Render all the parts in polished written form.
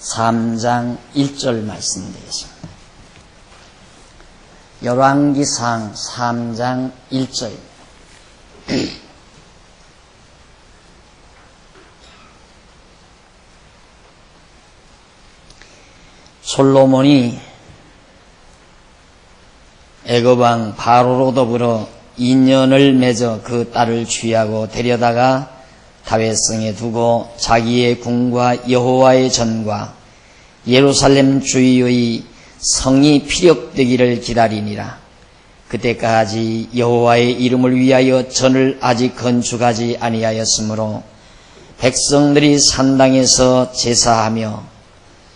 3장 1절 말씀 되겠습니다. 열왕기상 3장 1절. 솔로몬이 애굽왕 바로로 더불어 인연을 맺어 그 딸을 취하고 데려다가 다윗성에 두고 자기의 궁과 여호와의 전과 예루살렘 주위의 성이 피력되기를 기다리니라. 그때까지 여호와의 이름을 위하여 전을 아직 건축하지 아니하였으므로 백성들이 산당에서 제사하며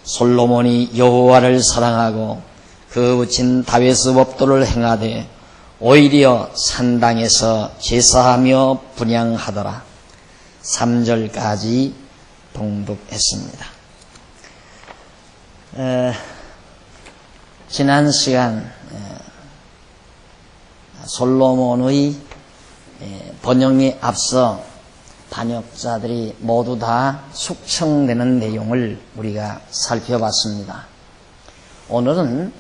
솔로몬이 여호와를 사랑하고 그 붙인 다윗의 법도를 행하되 오히려 산당에서 제사하며 분향하더라. 3절까지 봉독했습니다. 지난 시간 솔로몬의 번영에 앞서 반역자들이 모두 다 숙청되는 내용을 우리가 살펴봤습니다. 오늘은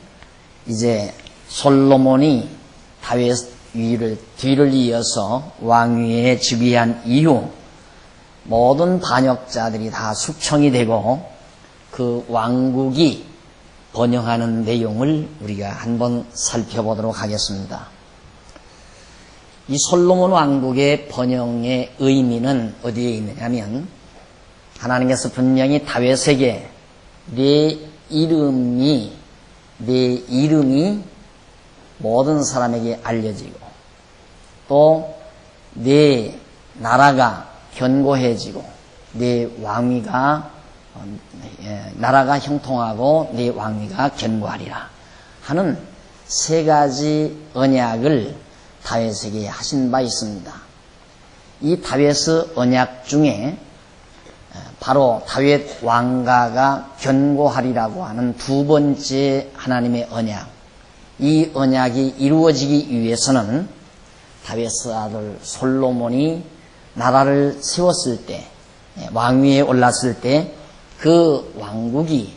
이제 솔로몬이 다윗 뒤를 이어서 왕위에 즉위한 이후 모든 반역자들이 다 숙청이 되고 그 왕국이 번영하는 내용을 우리가 한번 살펴보도록 하겠습니다. 이 솔로몬 왕국의 번영의 의미는 어디에 있느냐면 하나님께서 분명히 다윗에게 내 이름이 모든 사람에게 알려지고 또 내 나라가 견고해지고 내 왕위가 나라가 형통하고 내 왕위가 견고하리라 하는 세 가지 언약을 다윗에게 하신 바 있습니다. 이 다윗의 언약 중에 바로 다윗 왕가가 견고하리라고 하는 두 번째 하나님의 언약, 이 언약이 이루어지기 위해서는 다윗의 아들 솔로몬이 나라를 세웠을 때, 왕위에 올랐을 때 그 왕국이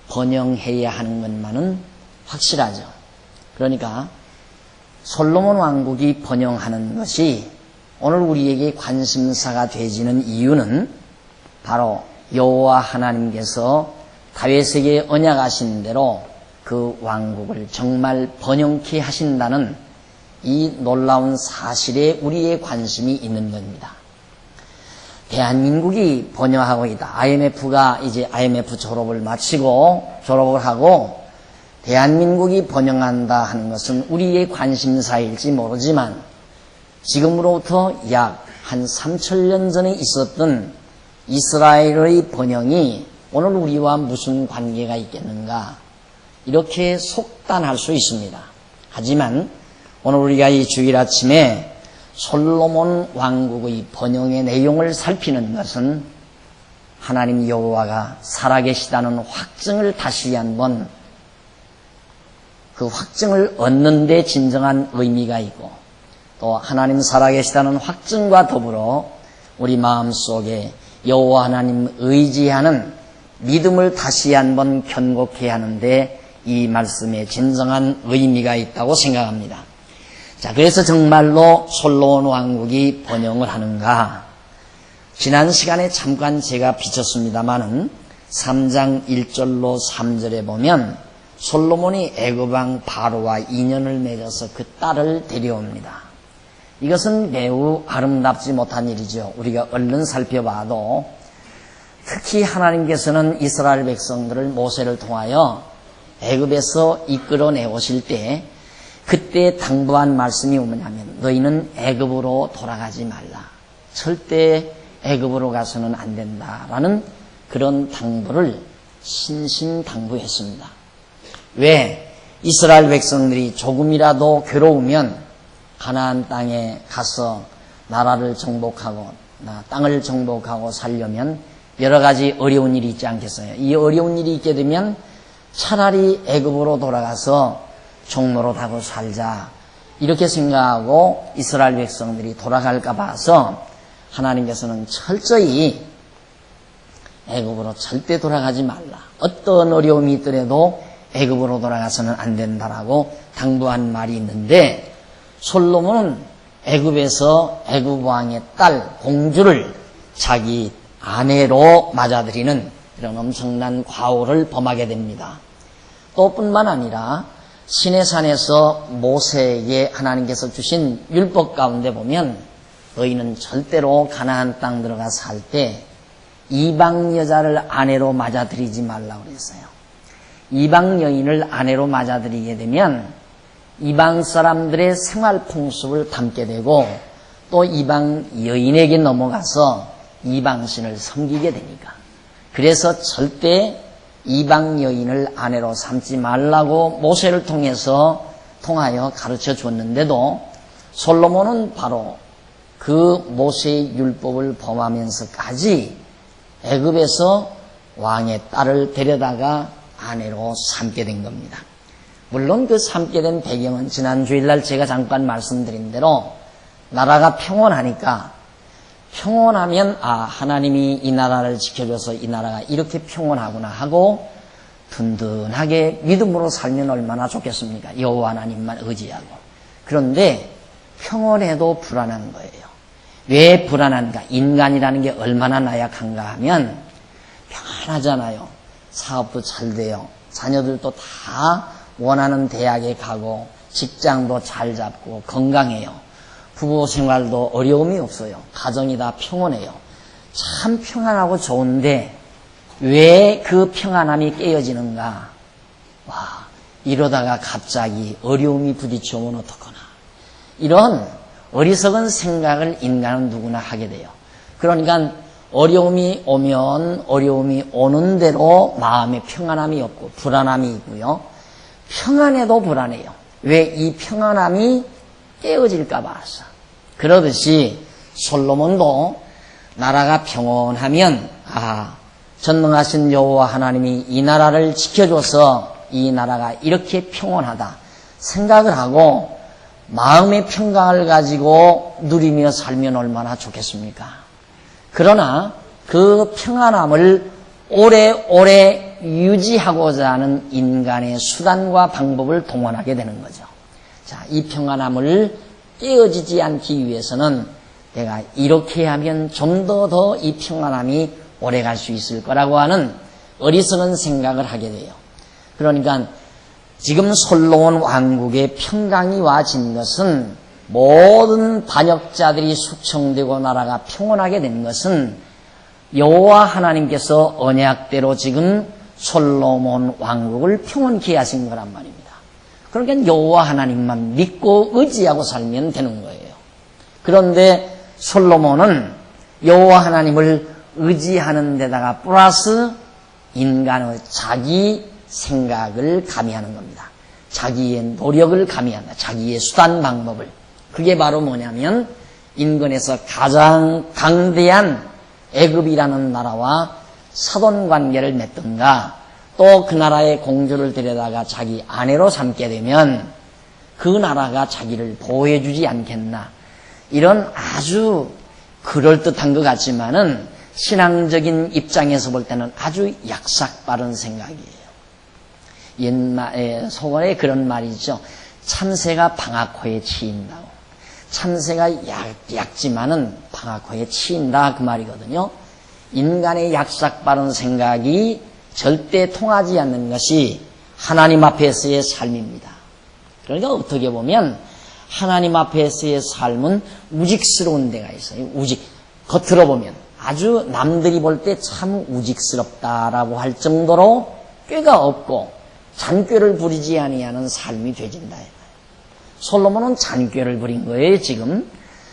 번영해야 하는 것만은 확실하죠. 그러니까 솔로몬 왕국이 번영하는 것이 오늘 우리에게 관심사가 되지는 이유는 바로 여호와 하나님께서 다윗에게 언약하신 대로 그 왕국을 정말 번영케 하신다는 이 놀라운 사실에 우리의 관심이 있는 겁니다. 대한민국이 번영하고 있다. IMF가 이제 IMF 졸업을 하고 대한민국이 번영한다 하는 것은 우리의 관심사일지 모르지만 지금으로부터 약 한 3,000년 전에 있었던 이스라엘의 번영이 오늘 우리와 무슨 관계가 있겠는가, 이렇게 속단할 수 있습니다. 하지만 오늘 우리가 이 주일 아침에 솔로몬 왕국의 번영의 내용을 살피는 것은 하나님 여호와가 살아계시다는 확증을 다시 한번 그 확증을 얻는 데 진정한 의미가 있고 또 하나님 살아계시다는 확증과 더불어 우리 마음속에 여호와 하나님 의지하는 믿음을 다시 한번 견고케 하는데 이 말씀에 진정한 의미가 있다고 생각합니다. 자, 그래서 정말로 솔로몬 왕국이 번영을 하는가? 지난 시간에 잠깐 제가 비쳤습니다마는 3장 1절로 3절에 보면 솔로몬이 애굽왕 바로와 인연을 맺어서 그 딸을 데려옵니다. 이것은 매우 아름답지 못한 일이죠. 우리가 얼른 살펴봐도 특히 하나님께서는 이스라엘 백성들을 모세를 통하여 애굽에서 이끌어내 오실 때 그때 당부한 말씀이 뭐냐면 너희는 애굽으로 돌아가지 말라. 절대 애굽으로 가서는 안 된다라는 그런 당부를 신신당부했습니다. 왜? 이스라엘 백성들이 조금이라도 괴로우면 가나안 땅에 가서 나라를 정복하고 땅을 정복하고 살려면 여러 가지 어려운 일이 있지 않겠어요? 이 어려운 일이 있게 되면 차라리 애굽으로 돌아가서 종노릇하고 살자 이렇게 생각하고 이스라엘 백성들이 돌아갈까 봐서 하나님께서는 철저히 애굽으로 절대 돌아가지 말라. 어떤 어려움이 있더라도 애굽으로 돌아가서는 안 된다라고 당부한 말이 있는데, 솔로몬은 애굽에서 애굽 왕의 딸 공주를 자기 아내로 맞아들이는 이런 엄청난 과오를 범하게 됩니다. 또 뿐만 아니라 시내산에서 모세에게 하나님께서 주신 율법 가운데 보면 너희는 절대로 가나안 땅 들어가 살 때 이방 여자를 아내로 맞아들이지 말라고 그랬어요. 이방 여인을 아내로 맞아들이게 되면 이방 사람들의 생활 풍습을 담게 되고 또 이방 여인에게 넘어가서 이방신을 섬기게 되니까, 그래서 절대 이방 여인을 아내로 삼지 말라고 모세를 통하여 가르쳐 줬는데도 솔로몬은 바로 그 모세의 율법을 범하면서까지 애굽에서 왕의 딸을 데려다가 아내로 삼게 된 겁니다. 물론 그 삼게 된 배경은 지난 주일날 제가 잠깐 말씀드린 대로 나라가 평온하니까, 평온하면 하나님이 이 나라를 지켜줘서 이 나라가 이렇게 평온하구나 하고 든든하게 믿음으로 살면 얼마나 좋겠습니까? 여호와 하나님만 의지하고. 그런데 평온해도 불안한 거예요. 왜 불안한가? 인간이라는 게 얼마나 나약한가 하면 평안하잖아요. 사업도 잘 돼요. 자녀들도 다 원하는 대학에 가고 직장도 잘 잡고 건강해요. 부부 생활도 어려움이 없어요. 가정이 다 평온해요. 참 평안하고 좋은데 왜 그 평안함이 깨어지는가? 이러다가 갑자기 어려움이 부딪혀오면 어떡하나. 이런 어리석은 생각을 인간은 누구나 하게 돼요. 그러니까 어려움이 오면 어려움이 오는 대로 마음에 평안함이 없고 불안함이 있고요. 평안해도 불안해요. 왜? 이 평안함이 깨어질까 봐서. 그러듯이 솔로몬도 나라가 평온하면 전능하신 여호와 하나님이 이 나라를 지켜줘서 이 나라가 이렇게 평온하다 생각을 하고 마음의 평강을 가지고 누리며 살면 얼마나 좋겠습니까? 그러나 그 평안함을 오래오래 유지하고자 하는 인간의 수단과 방법을 동원하게 되는 거죠. 자, 이 평안함을 깨어지지 않기 위해서는 내가 이렇게 하면 좀 더 이 평안함이 오래 갈 수 있을 거라고 하는 어리석은 생각을 하게 돼요. 그러니까 지금 솔로몬 왕국의 평강이 와진 것은, 모든 반역자들이 숙청되고 나라가 평온하게 된 것은 여호와 하나님께서 언약대로 지금 솔로몬 왕국을 평온케 하신 거란 말입니다. 그러니까 여호와 하나님만 믿고 의지하고 살면 되는 거예요. 그런데 솔로몬은 여호와 하나님을 의지하는 데다가 플러스 인간의 자기 생각을 가미하는 겁니다. 자기의 노력을 가미한다. 자기의 수단 방법을. 그게 바로 뭐냐면 인근에서 가장 강대한 애굽이라는 나라와 사돈 관계를 맺든가, 또 그 나라의 공주를 데려다가 자기 아내로 삼게 되면 그 나라가 자기를 보호해 주지 않겠나. 이런 아주 그럴듯한 것 같지만은 신앙적인 입장에서 볼 때는 아주 약삭빠른 생각이에요. 옛말에 소설에 그런 말이 있죠. 참새가 방아코에 치인다고. 참새가 얇지만은 방아코에 치인다, 그 말이거든요. 인간의 약삭빠른 생각이 절대 통하지 않는 것이 하나님 앞에서의 삶입니다. 그러니까 어떻게 보면 하나님 앞에서의 삶은 우직스러운 데가 있어요. 겉으로 보면 아주 남들이 볼 때 참 우직스럽다라고 할 정도로 꾀가 없고 잔꾀를 부리지 아니하는 삶이 되진다. 솔로몬은 잔꾀를 부린 거예요, 지금.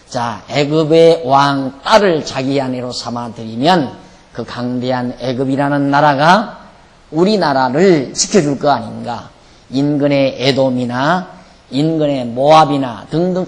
자, 애굽의 왕 딸을 자기 아내로 삼아들이면 그 강대한 애굽이라는 나라가 우리나라를 지켜줄 거 아닌가. 인근의 에돔이나 인근의 모압이나 등등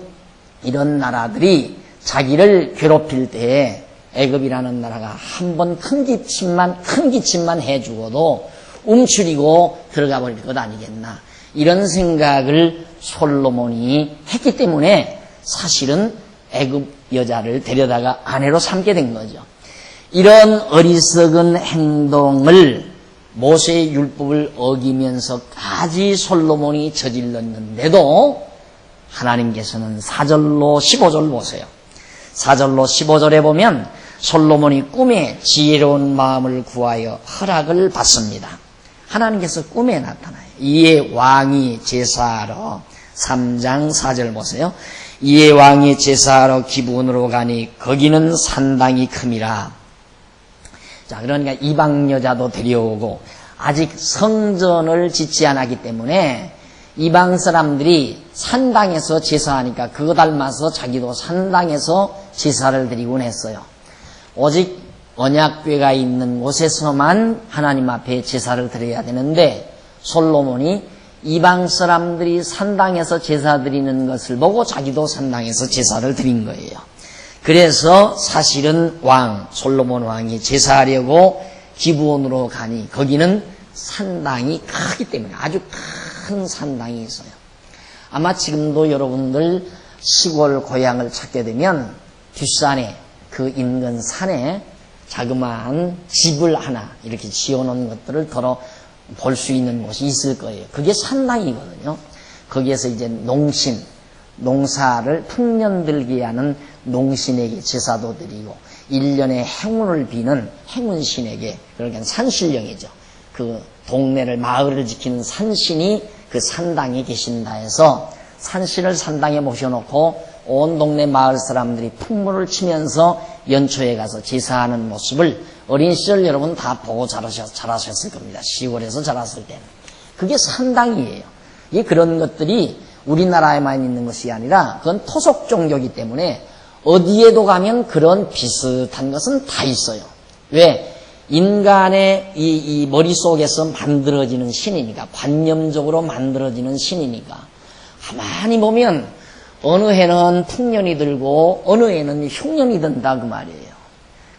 이런 나라들이 자기를 괴롭힐 때에 애굽이라는 나라가 한번 큰 기침만 해주고도 움츠리고 들어가 버릴 것 아니겠나. 이런 생각을 솔로몬이 했기 때문에 사실은 애굽 여자를 데려다가 아내로 삼게 된 거죠. 이런 어리석은 행동을 모세의 율법을 어기면서까지 솔로몬이 저질렀는데도 하나님께서는 4절로 15절 보세요. 4절로 15절에 보면 솔로몬이 꿈에 지혜로운 마음을 구하여 허락을 받습니다. 하나님께서 꿈에 나타나요. 이에 왕이 제사하러 3장 4절 보세요. 이에 왕이 제사하러 기브온으로 가니 거기는 산당이 큼이라. 자, 그러니까 이방 여자도 데려오고 아직 성전을 짓지 않았기 때문에 이방 사람들이 산당에서 제사하니까 그거 닮아서 자기도 산당에서 제사를 드리곤 했어요. 오직 언약궤가 있는 곳에서만 하나님 앞에 제사를 드려야 되는데 솔로몬이 이방 사람들이 산당에서 제사 드리는 것을 보고 자기도 산당에서 제사를 드린 거예요. 그래서 사실은 솔로몬 왕이 제사하려고 기브온으로 가니 거기는 산당이 크기 때문에 아주 큰 산당이 있어요. 아마 지금도 여러분들 시골 고향을 찾게 되면 뒷산에 그 인근 산에 자그마한 집을 하나 이렇게 지어놓은 것들을 더러 볼 수 있는 곳이 있을 거예요. 그게 산당이거든요. 거기에서 이제 농사를 풍년들게 하는 농신에게 제사도 드리고 1년에 행운을 비는 행운신에게, 그러니까 산신령이죠. 그 동네를 마을을 지키는 산신이 그 산당에 계신다 해서 산신을 산당에 모셔놓고 온 동네 마을 사람들이 풍물을 치면서 연초에 가서 제사하는 모습을 어린 시절 여러분 다 보고 자라셨을 겁니다. 시골에서 자랐을 때는. 그게 산당이에요. 그런 것들이 우리나라에만 있는 것이 아니라 그건 토속 종교이기 때문에 어디에도 가면 그런 비슷한 것은 다 있어요. 왜? 인간의 이 머릿속에서 만들어지는 신이니까, 관념적으로 만들어지는 신이니까. 가만히 보면 어느 해는 풍년이 들고 어느 해는 흉년이 든다 그 말이에요.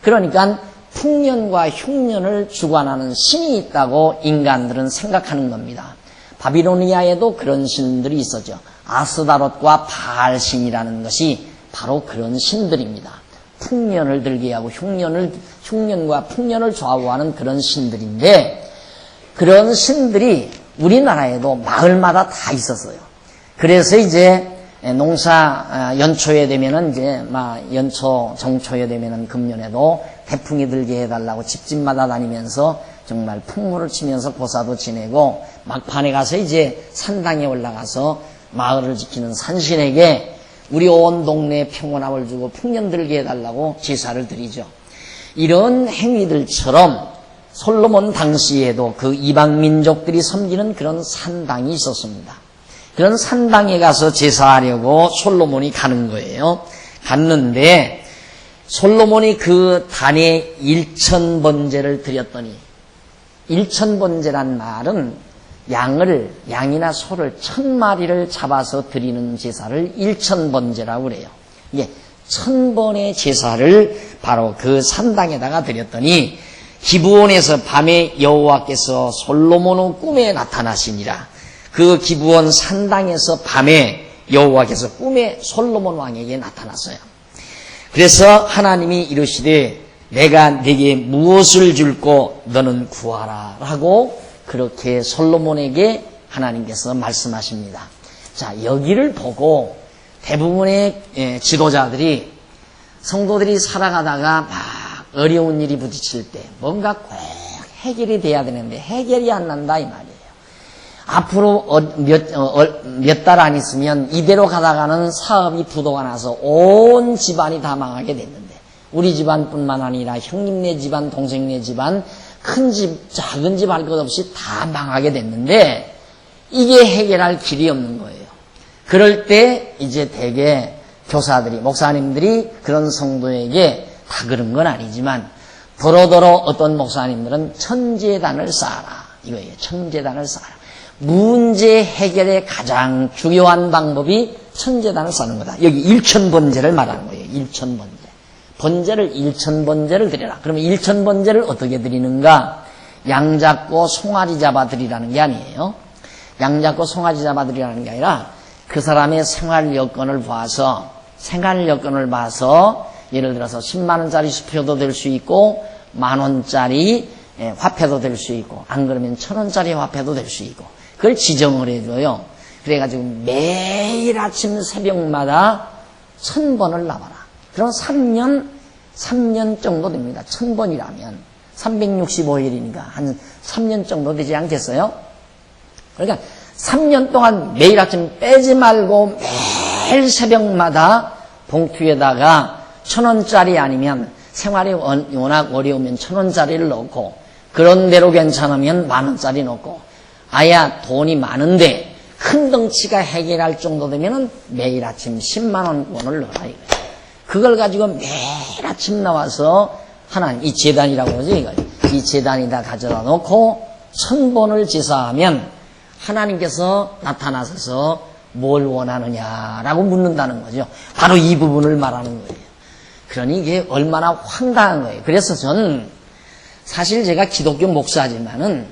그러니까 풍년과 흉년을 주관하는 신이 있다고 인간들은 생각하는 겁니다. 바비로니아에도 그런 신들이 있었죠. 아스다롯과 바알 신이라는 것이 바로 그런 신들입니다. 풍년을 들게 하고 흉년과 풍년을 좌우하는 그런 신들인데, 그런 신들이 우리나라에도 마을마다 다 있었어요. 그래서 이제 농사 연초에 되면은 이제 연초 정초에 되면은 금년에도 태풍이 들게 해달라고 집집마다 다니면서 정말 풍물을 치면서 고사도 지내고, 막판에 가서 이제 산당에 올라가서 마을을 지키는 산신에게 우리 온 동네에 평온함을 주고 풍년 들게 해달라고 제사를 드리죠. 이런 행위들처럼 솔로몬 당시에도 그 이방 민족들이 섬기는 그런 산당이 있었습니다. 그런 산당에 가서 제사하려고 솔로몬이 가는 거예요. 갔는데 솔로몬이 그 단에 1000번제를 드렸더니, 1000번제란 말은 양이나 소를 1000마리를 잡아서 드리는 제사를 1000번제라고 그래요. 이게 1000번의 제사를 바로 그 산당에다가 드렸더니 기브온에서 밤에 여호와께서 솔로몬의 꿈에 나타나시니라. 그 기브온 산당에서 밤에 여호와께서 꿈에 솔로몬 왕에게 나타났어요. 그래서 하나님이 이르시되 내가 네게 무엇을 줄고 너는 구하라 라고 그렇게 솔로몬에게 하나님께서 말씀하십니다. 자, 여기를 보고 대부분의 지도자들이, 성도들이 살아가다가 막 어려운 일이 부딪힐 때 뭔가 꼭 해결이 돼야 되는데 해결이 안 난다 이 말이에요. 앞으로 몇 달 안 있으면 이대로 가다가는 사업이 부도가 나서 온 집안이 다 망하게 됐는데, 우리 집안뿐만 아니라 형님네 집안, 동생네 집안, 큰 집, 작은 집 할 것 없이 다 망하게 됐는데 이게 해결할 길이 없는 거예요. 그럴 때 이제 대개 교사들이, 목사님들이 그런 성도에게, 다 그런 건 아니지만 더러더러 어떤 목사님들은 천재단을 쌓아라 이거예요. 천재단을 쌓아라. 문제 해결의 가장 중요한 방법이 천재단을 쌓는 거다. 여기 1000번제를 말하는 거예요. 1000번제. 번제를 1000번제를 드려라. 그러면 1000번제를 어떻게 드리는가? 양 잡고 송아지 잡아 드리라는 게 아니에요. 양 잡고 송아지 잡아 드리라는 게 아니라 그 사람의 생활 여건을 봐서 예를 들어서 10만 원짜리 수표도 될 수 있고 10,000원짜리 화폐도 될 수 있고 안 그러면 1,000원짜리 화폐도 될 수 있고 그걸 지정을 해줘요. 그래가지고 매일 아침 새벽마다 1,000번을 나와라. 그럼 3년 정도 됩니다. 1,000번이라면 365일이니까 한 3년 정도 되지 않겠어요? 그러니까 3년 동안 매일 아침 빼지 말고 매일 새벽마다 봉투에다가 1,000원짜리 아니면 생활이 워낙 어려우면 1,000원짜리를 넣고 그런 대로 괜찮으면 10,000원짜리 넣고 아야 돈이 많은데 큰 덩치가 해결할 정도 되면은 매일 아침 10만 원권을 넣어라 이거예요. 그걸 가지고 매일 아침 나와서 하나님 이 제단이라고 그러죠 이거. 이 제단에다 가져다 놓고 1,000번을 제사하면 하나님께서 나타나셔서 뭘 원하느냐라고 묻는다는 거죠. 바로 이 부분을 말하는 거예요. 그러니 이게 얼마나 황당한 거예요. 그래서 저는 사실 제가 기독교 목사지만은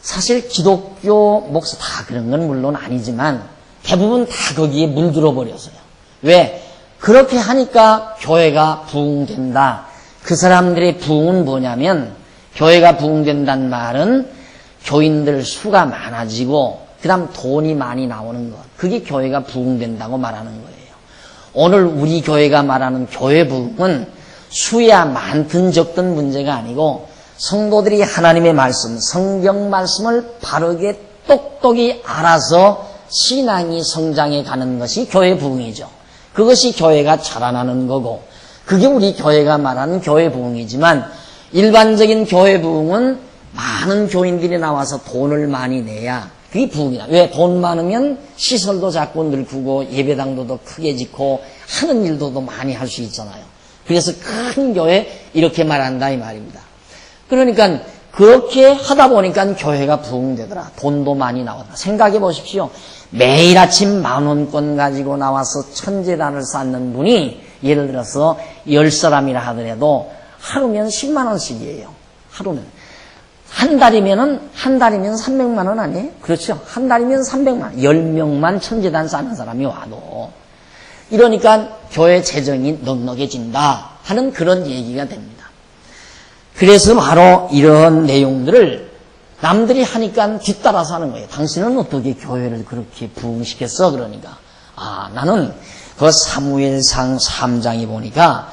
사실 기독교 목사 다 그런 건 물론 아니지만 대부분 다 거기에 물들어 버렸어요. 왜? 그렇게 하니까 교회가 부흥된다. 그 사람들의 부흥은 뭐냐면 교회가 부흥된다는 말은 교인들 수가 많아지고 그 다음 돈이 많이 나오는 것. 그게 교회가 부흥된다고 말하는 거예요. 오늘 우리 교회가 말하는 교회 부흥은 수야 많든 적든 문제가 아니고 성도들이 하나님의 말씀, 성경 말씀을 바르게 똑똑히 알아서 신앙이 성장해 가는 것이 교회 부흥이죠. 그것이 교회가 자라나는 거고 그게 우리 교회가 말하는 교회 부흥이지만 일반적인 교회 부흥은 많은 교인들이 나와서 돈을 많이 내야 그게 부흥이다. 왜? 돈 많으면 시설도 자꾸 늙고 예배당도 더 크게 짓고 하는 일도 더 많이 할 수 있잖아요. 그래서 큰 교회 이렇게 말한다 이 말입니다. 그러니까 그렇게 하다 보니까 교회가 부흥되더라. 돈도 많이 나오더라. 생각해 보십시오. 매일 아침 10,000원권 가지고 나와서 천재단을 쌓는 분이 예를 들어서 10사람이라 하더라도 하루면 10만 원씩이에요. 하루면. 한 달이면 300만 원 아니에요? 그렇죠. 한 달이면 300만 원. 10명만 천재단 쌓는 사람이 와도. 이러니까 교회 재정이 넉넉해진다 하는 그런 얘기가 됩니다. 그래서 바로 이런 내용들을 남들이 하니까 뒤따라서 하는 거예요. 당신은 어떻게 교회를 그렇게 부흥시켰어? 그러니까. 나는 그 사무엘상 3장에 보니까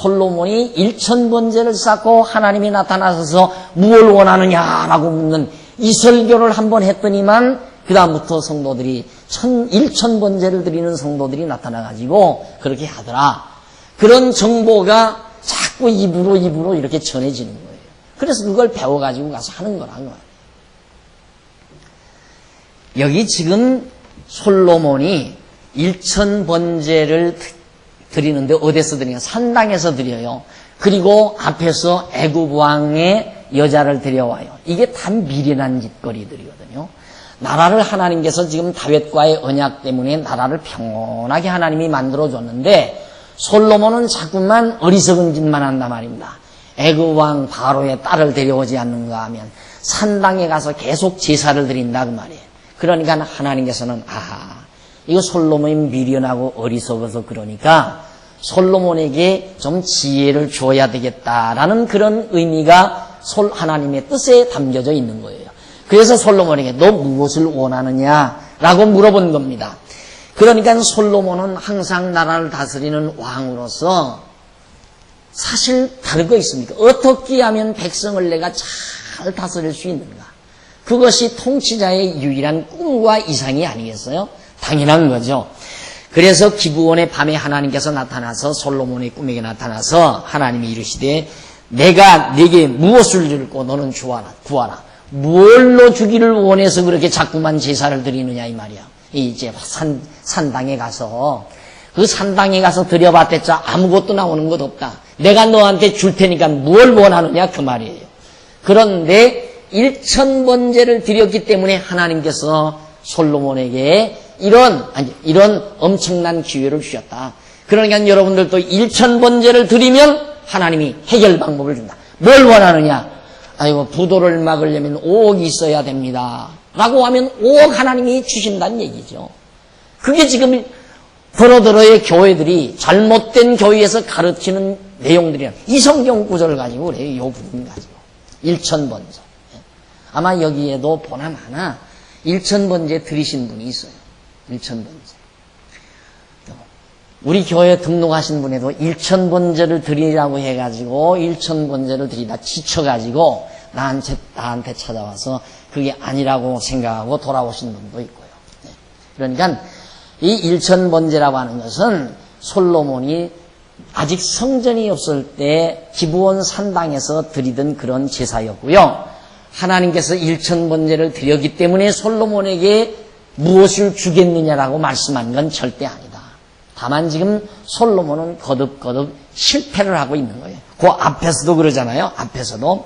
솔로몬이 1,000번제를 쌓고 하나님이 나타나셔서 무엇을 원하느냐라고 묻는 이 설교를 한번 했더니만 그 다음부터 성도들이 1,000번제를 드리는 성도들이 나타나가지고 그렇게 하더라. 그런 정보가 자꾸 입으로 이렇게 전해지는 거예요. 그래서 그걸 배워가지고 가서 하는 거란 거예요. 여기 지금 솔로몬이 1,000번제를 드리는데 어디서 드리냐? 산당에서 드려요. 그리고 앞에서 애굽 왕의 여자를 데려와요. 이게 다 미련한 짓거리들이거든요. 나라를 하나님께서 지금 다윗과의 언약 때문에 나라를 평온하게 하나님이 만들어줬는데 솔로몬은 자꾸만 어리석은 짓만 한단 말입니다. 애굽 왕 바로의 딸을 데려오지 않는가 하면 산당에 가서 계속 제사를 드린다 그 말이에요. 그러니까 하나님께서는 이거 솔로몬이 미련하고 어리석어서 그러니까 솔로몬에게 좀 지혜를 줘야 되겠다라는 그런 의미가 하나님의 뜻에 담겨져 있는 거예요. 그래서 솔로몬에게 너 무엇을 원하느냐라고 물어본 겁니다. 그러니까 솔로몬은 항상 나라를 다스리는 왕으로서 사실 다른 거 있습니까? 어떻게 하면 백성을 내가 잘 다스릴 수 있는가? 그것이 통치자의 유일한 꿈과 이상이 아니겠어요? 당연한 거죠. 그래서 기브온의 밤에 하나님께서 나타나서 솔로몬의 꿈에게 나타나서 하나님이 이르시되 내가 네게 무엇을 줄고 너는 구하라. 뭘로 주기를 원해서 그렇게 자꾸만 제사를 드리느냐 이 말이야. 이제 산당에 가서 그 산당에 가서 드려봤댔자 아무것도 나오는 것 없다. 내가 너한테 줄 테니까 뭘 원하느냐 그 말이에요. 그런데 1,000번제를 드렸기 때문에 하나님께서 솔로몬에게 이런 엄청난 기회를 주셨다. 그러니까 여러분들도 1,000번제를 드리면 하나님이 해결 방법을 준다. 뭘 원하느냐? 부도를 막으려면 5억이 있어야 됩니다. 라고 하면 5억 하나님이 주신다는 얘기죠. 그게 지금 더러더러의 교회들이 잘못된 교회에서 가르치는 내용들이야. 이 성경 구절을 가지고 그래요. 이 부분 가지고. 일천번제. 아마 여기에도 보나마나 일천번제 드리신 분이 있어요. 일천번제. 우리 교회 등록하신 분에도 일천번제를 드리라고 해가지고 일천번제를 드리다 지쳐가지고 나한테 찾아와서 그게 아니라고 생각하고 돌아오신 분도 있고요. 그러니까 이 일천번제라고 하는 것은 솔로몬이 아직 성전이 없을 때 기브온 산당에서 드리던 그런 제사였고요. 하나님께서 일천번제를 드렸기 때문에 솔로몬에게 무엇을 주겠느냐라고 말씀한 건 절대 아니다. 다만 지금 솔로몬은 거듭거듭 실패를 하고 있는 거예요. 그 앞에서도 그러잖아요. 앞에서도.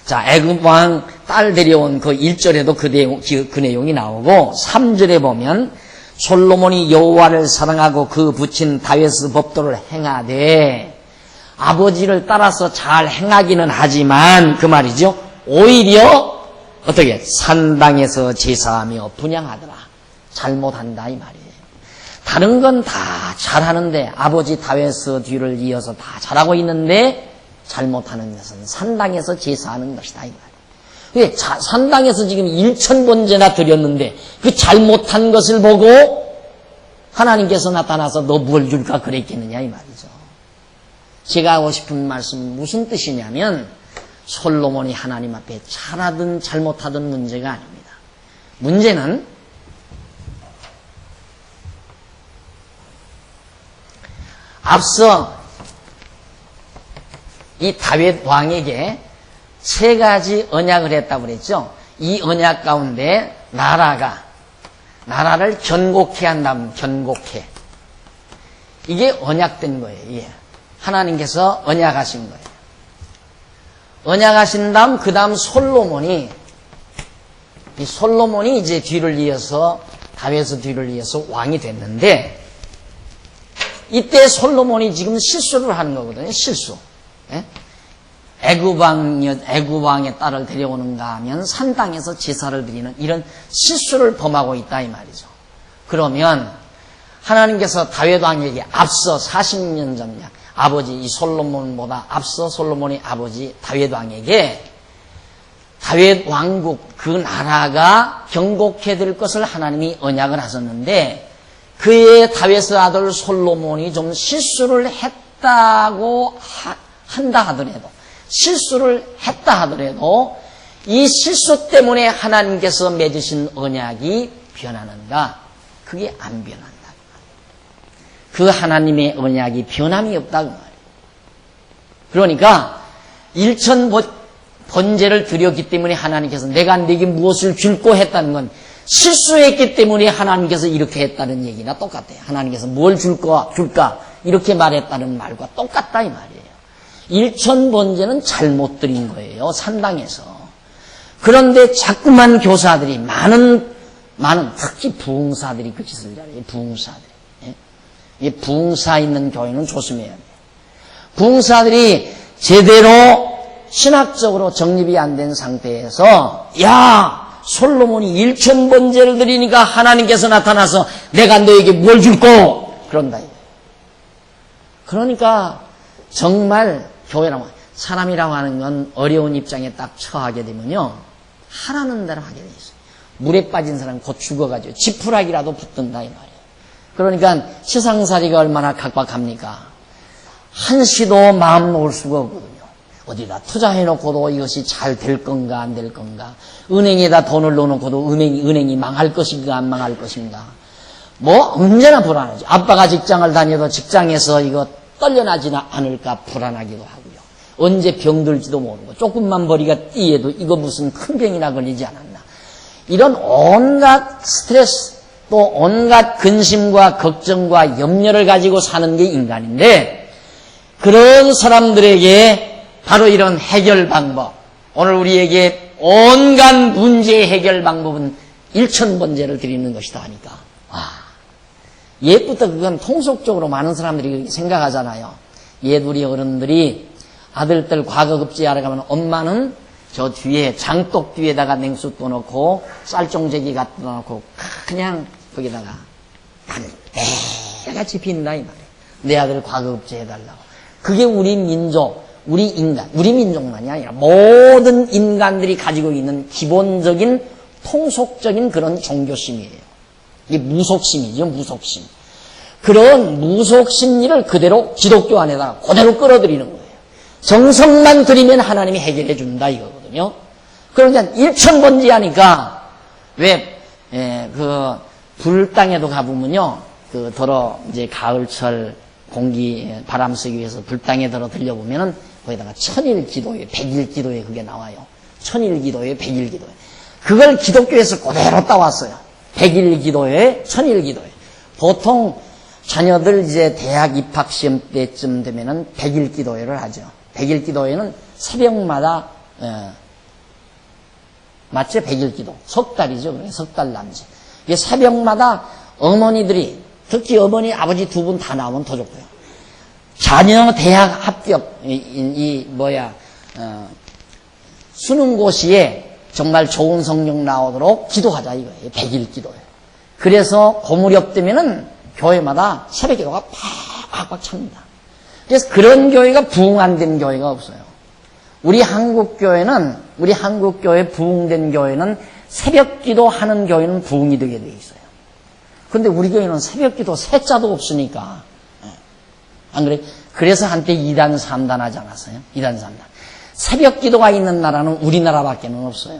자, 애굽 왕 딸 데려온 그 1절에도 그 내용이 나오고 3절에 보면 솔로몬이 여호와를 사랑하고 그 붙인 다윗의 법도를 행하되 아버지를 따라서 잘 행하기는 하지만 그 말이죠. 오히려 어떻게 산당에서 제사하며 분향하더라. 잘못한다 이 말이에요. 다른 건 다 잘하는데 아버지 다윗의 뒤를 이어서 다 잘하고 있는데 잘못하는 것은 산당에서 제사하는 것이다 이 말이에요. 왜 산당에서 지금 1000번제나 드렸는데 그 잘못한 것을 보고 하나님께서 나타나서 너 뭘 줄까 그랬겠느냐 이 말이죠. 제가 하고 싶은 말씀은 무슨 뜻이냐면 솔로몬이 하나님 앞에 잘하든 잘못하든 문제가 아닙니다. 문제는 앞서 이 다윗 왕에게 3가지 언약을 했다고 그랬죠. 이 언약 가운데 나라를 견고케 한다면 견고케. 이게 언약된 거예요. 이게. 하나님께서 언약하신 거예요. 언약하신 다음 그 다음 솔로몬이 이제 뒤를 이어서 다윗의 뒤를 이어서 왕이 됐는데 이때 솔로몬이 지금 실수를 하는 거거든요. 실수. 예? 애굽 왕의 딸을 데려오는가 하면 산당에서 제사를 드리는 이런 실수를 범하고 있다 이 말이죠. 그러면 하나님께서 다윗 왕에게 앞서 40년 전에 아버지 이 솔로몬보다 앞서 솔로몬의 아버지 다윗 왕에게 다윗 왕국 그 나라가 견고케 될 것을 하나님이 언약을 하셨는데 그의 다윗의 아들 솔로몬이 좀 실수를 했다고 한다 하더라도 실수를 했다 하더라도 이 실수 때문에 하나님께서 맺으신 언약이 변하는가? 그게 안 변한다. 그 하나님의 언약이 변함이 없다 그 말이에요. 그러니까 1000번제를 드렸기 때문에 하나님께서 내가 네게 무엇을 줄고 했다는 건 실수했기 때문에 하나님께서 이렇게 했다는 얘기나 똑같아요. 하나님께서 뭘 줄까 이렇게 말했다는 말과 똑같다 이 말이에요. 1000번제는 잘못 드린 거예요. 산당에서. 그런데 자꾸만 교사들이 많은 특히 부흥사들이 그 짓을 잘해요. 부흥사들이. 이 부흥사 있는 교회는 조심해야 돼요. 부흥사들이 제대로 신학적으로 정립이 안 된 상태에서 솔로몬이 1000번제를 드리니까 하나님께서 나타나서 내가 너에게 뭘 줄꼬 그런다. 그러니까 정말 교회라고 사람이라고 하는 건 어려운 입장에 딱 처하게 되면요 하라는 대로 하게 돼 있어요. 물에 빠진 사람 곧 죽어가지고 지푸라기라도 붙든다 이 말이에요. 그러니까 세상살이가 얼마나 각박합니까? 한시도 마음 놓을 수가 없거든요. 어디다 투자해놓고도 이것이 잘 될 건가 안 될 건가, 은행에다 돈을 넣어놓고도 은행이 망할 것인가 안 망할 것인가, 언제나 불안하죠. 아빠가 직장을 다녀도 직장에서 이거 떨려나지는 않을까 불안하기도 하고요. 언제 병들지도 모르고 조금만 머리가 띠해도 이거 무슨 큰 병이나 걸리지 않았나, 이런 온갖 스트레스 또 온갖 근심과 걱정과 염려를 가지고 사는 게 인간인데, 그런 사람들에게 바로 이런 해결 방법, 오늘 우리에게 온갖 문제의 해결 방법은 1000번제를 드리는 것이다 하니까 옛부터 그건 통속적으로 많은 사람들이 그렇게 생각하잖아요. 옛 우리 어른들이 아들들 과거급제하러 가면 엄마는 저 뒤에 장독 뒤에다가 냉수 떠놓고 쌀종재기 갖다 놓고 그냥 거기다가 매일같이 빈다 이 말이에요. 내 아들 과거급제 해달라고. 그게 우리 민족, 우리 인간, 우리 민족만이 아니라 모든 인간들이 가지고 있는 기본적인 통속적인 그런 종교심이에요. 이게 무속심이죠, 무속심. 그런 무속심리를 그대로 기독교 안에다가 그대로 끌어들이는 거예요. 정성만 들이면 하나님이 해결해 준다 이거거든요. 그러니까 일천번지하니까 그 불땅에도 가보면요, 그 이제 가을철 공기 바람 쐬기 위해서 불땅에 들려보면은 거기다가 천일기도회, 백일기도회 그게 나와요. 천일기도회, 백일기도회. 그걸 기독교에서 그대로 따왔어요. 백일기도회, 천일기도회. 보통 자녀들 이제 대학 입학 시험 때쯤 되면은 백일기도회를 하죠. 백일기도회는 새벽마다 맞죠? 백일기도. 석 달이죠. 그러니까 석 달 남짓. 이게 새벽마다 어머니들이, 특히 어머니, 아버지 두 분 다 나오면 더 좋고요. 자녀 대학 합격, 수능고시에 정말 좋은 성적 나오도록 기도하자 이거예요. 백일기도예요. 그래서 그 무렵 되면은 교회마다 새벽기도가 팍팍 찹니다. 그래서 그런 교회가 부흥 안 된 교회가 없어요. 우리 한국교회 부흥된 교회는 새벽기도 하는 교회는 부흥이 되게 돼 있어요. 근데 우리 교회는 새벽기도 세자도 없으니까. 안 그래? 그래서 한때 2단, 3단 하지 않았어요? 2단, 3단. 새벽기도가 있는 나라는 우리나라밖에는 없어요.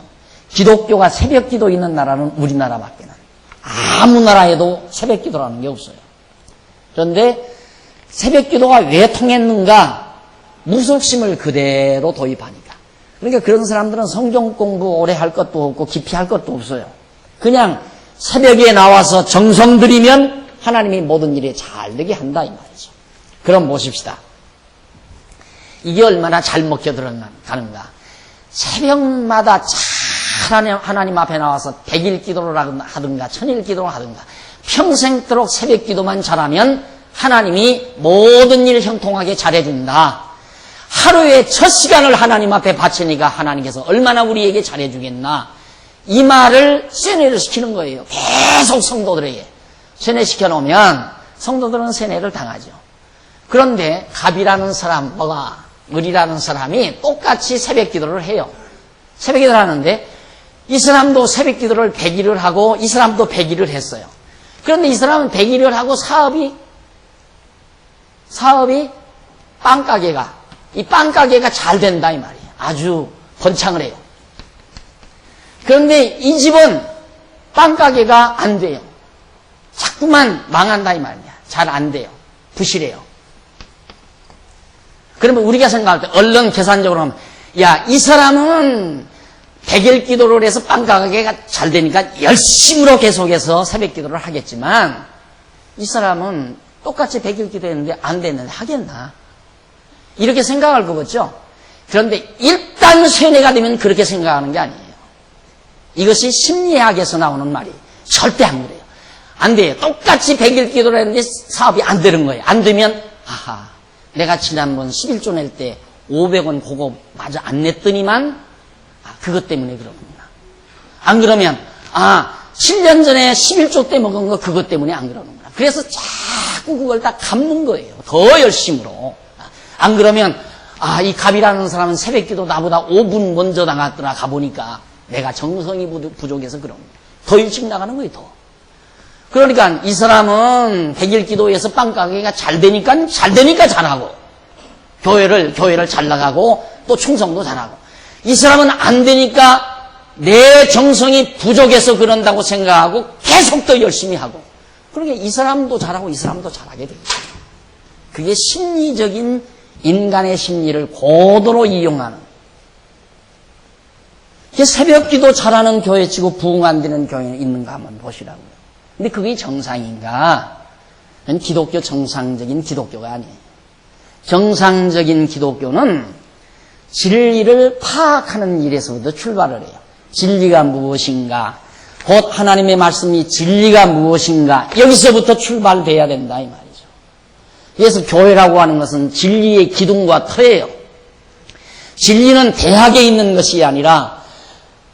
기독교가 새벽기도 있는 나라는 우리나라밖에는. 아무 나라에도 새벽기도라는 게 없어요. 그런데 새벽기도가 왜 통했는가? 무속심을 그대로 도입하니까. 그러니까 그런 사람들은 성경 공부 오래 할 것도 없고 깊이 할 것도 없어요. 그냥 새벽에 나와서 정성 들이면 하나님이 모든 일이 잘 되게 한다 이 말이죠. 그럼 보십시다. 이게 얼마나 잘 먹혀 들어가는가. 새벽마다 잘 하나님 앞에 나와서 백일 기도를 하든가 천일 기도를 하든가 평생도록 새벽 기도만 잘하면 하나님이 모든 일을 형통하게 잘해준다. 하루에 첫 시간을 하나님 앞에 바치니까 하나님께서 얼마나 우리에게 잘해주겠나. 이 말을 세뇌를 시키는 거예요. 계속 성도들에게. 세뇌시켜 놓으면 성도들은 세뇌를 당하죠. 그런데 갑이라는 사람, 을이라는 사람이 똑같이 새벽 기도를 해요. 새벽 기도를 하는데 이 사람도 새벽 기도를 100일을 하고 이 사람도 100일을 했어요. 그런데 이 사람은 100일을 하고 사업이 이 빵가게가 잘 된다 이 말이에요. 아주 번창을 해요. 그런데 이 집은 빵가게가 안 돼요. 자꾸만 망한다 이 말이야. 잘 안 돼요. 부실해요. 그러면 우리가 생각할 때 얼른 계산적으로 하면 야, 이 사람은 100일 기도를 해서 빵가게가 잘 되니까 열심으로 계속해서 새벽 기도를 하겠지만 이 사람은 똑같이 100일 기도했는데 안 됐는데 하겠나? 이렇게 생각할 거겠죠? 그런데 일단 세뇌가 되면 그렇게 생각하는 게 아니에요. 이것이 심리학에서 나오는 말이에요. 절대 안 그래요. 안 돼요. 똑같이 100일 기도를 했는데 사업이 안 되는 거예요. 안 되면 아하, 내가 지난번 11조 낼 때 500원 그거 마저 안 냈더니만 그것 때문에 그러는구나. 안 그러면 7년 전에 11조 때 먹은 거 그것 때문에 안 그러는구나. 그래서 자꾸 그걸 다 갚는 거예요. 더 열심으로. 안 그러면 이 갑이라는 사람은 새벽기도 나보다 5분 먼저 나갔더라. 가보니까 내가 정성이 부족해서 그런 거예요. 더 일찍 나가는 거예요. 더. 그러니까 이 사람은 100일 기도에서 빵가게가 잘 되니까 잘하고 교회를 잘 나가고 또 충성도 잘하고 이 사람은 안 되니까 내 정성이 부족해서 그런다고 생각하고 계속 더 열심히 하고 그러니까 이 사람도 잘하고 이 사람도 잘하게 됩니다. 그게 심리적인 인간의 심리를 고도로 이용하는 그게 새벽기도 잘하는 교회치고 부흥 안 되는 교회는 있는가 한번 보시라고요. 근데 그게 정상인가? 그건 기독교 정상적인 기독교가 아니에요. 정상적인 기독교는 진리를 파악하는 일에서부터 출발을 해요. 진리가 무엇인가? 곧 하나님의 말씀이 진리가 무엇인가? 여기서부터 출발돼야 된다 이 말이죠. 그래서 교회라고 하는 것은 진리의 기둥과 터예요. 진리는 대학에 있는 것이 아니라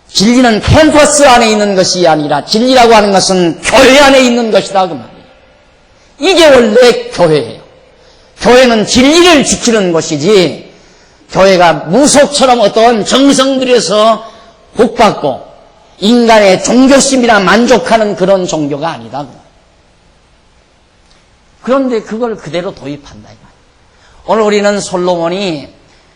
진리는 캠퍼스 안에 있는 것이 아니라 진리라고 하는 것은 교회 안에 있는 것이다 그 말이에요. 이게 원래 교회예요. 교회는 진리를 지키는 것이지 교회가 무속처럼 어떤 정성 들여서 복받고 인간의 종교심이나 만족하는 그런 종교가 아니다. 그런데 그걸 그대로 도입한다. 오늘 우리는 솔로몬이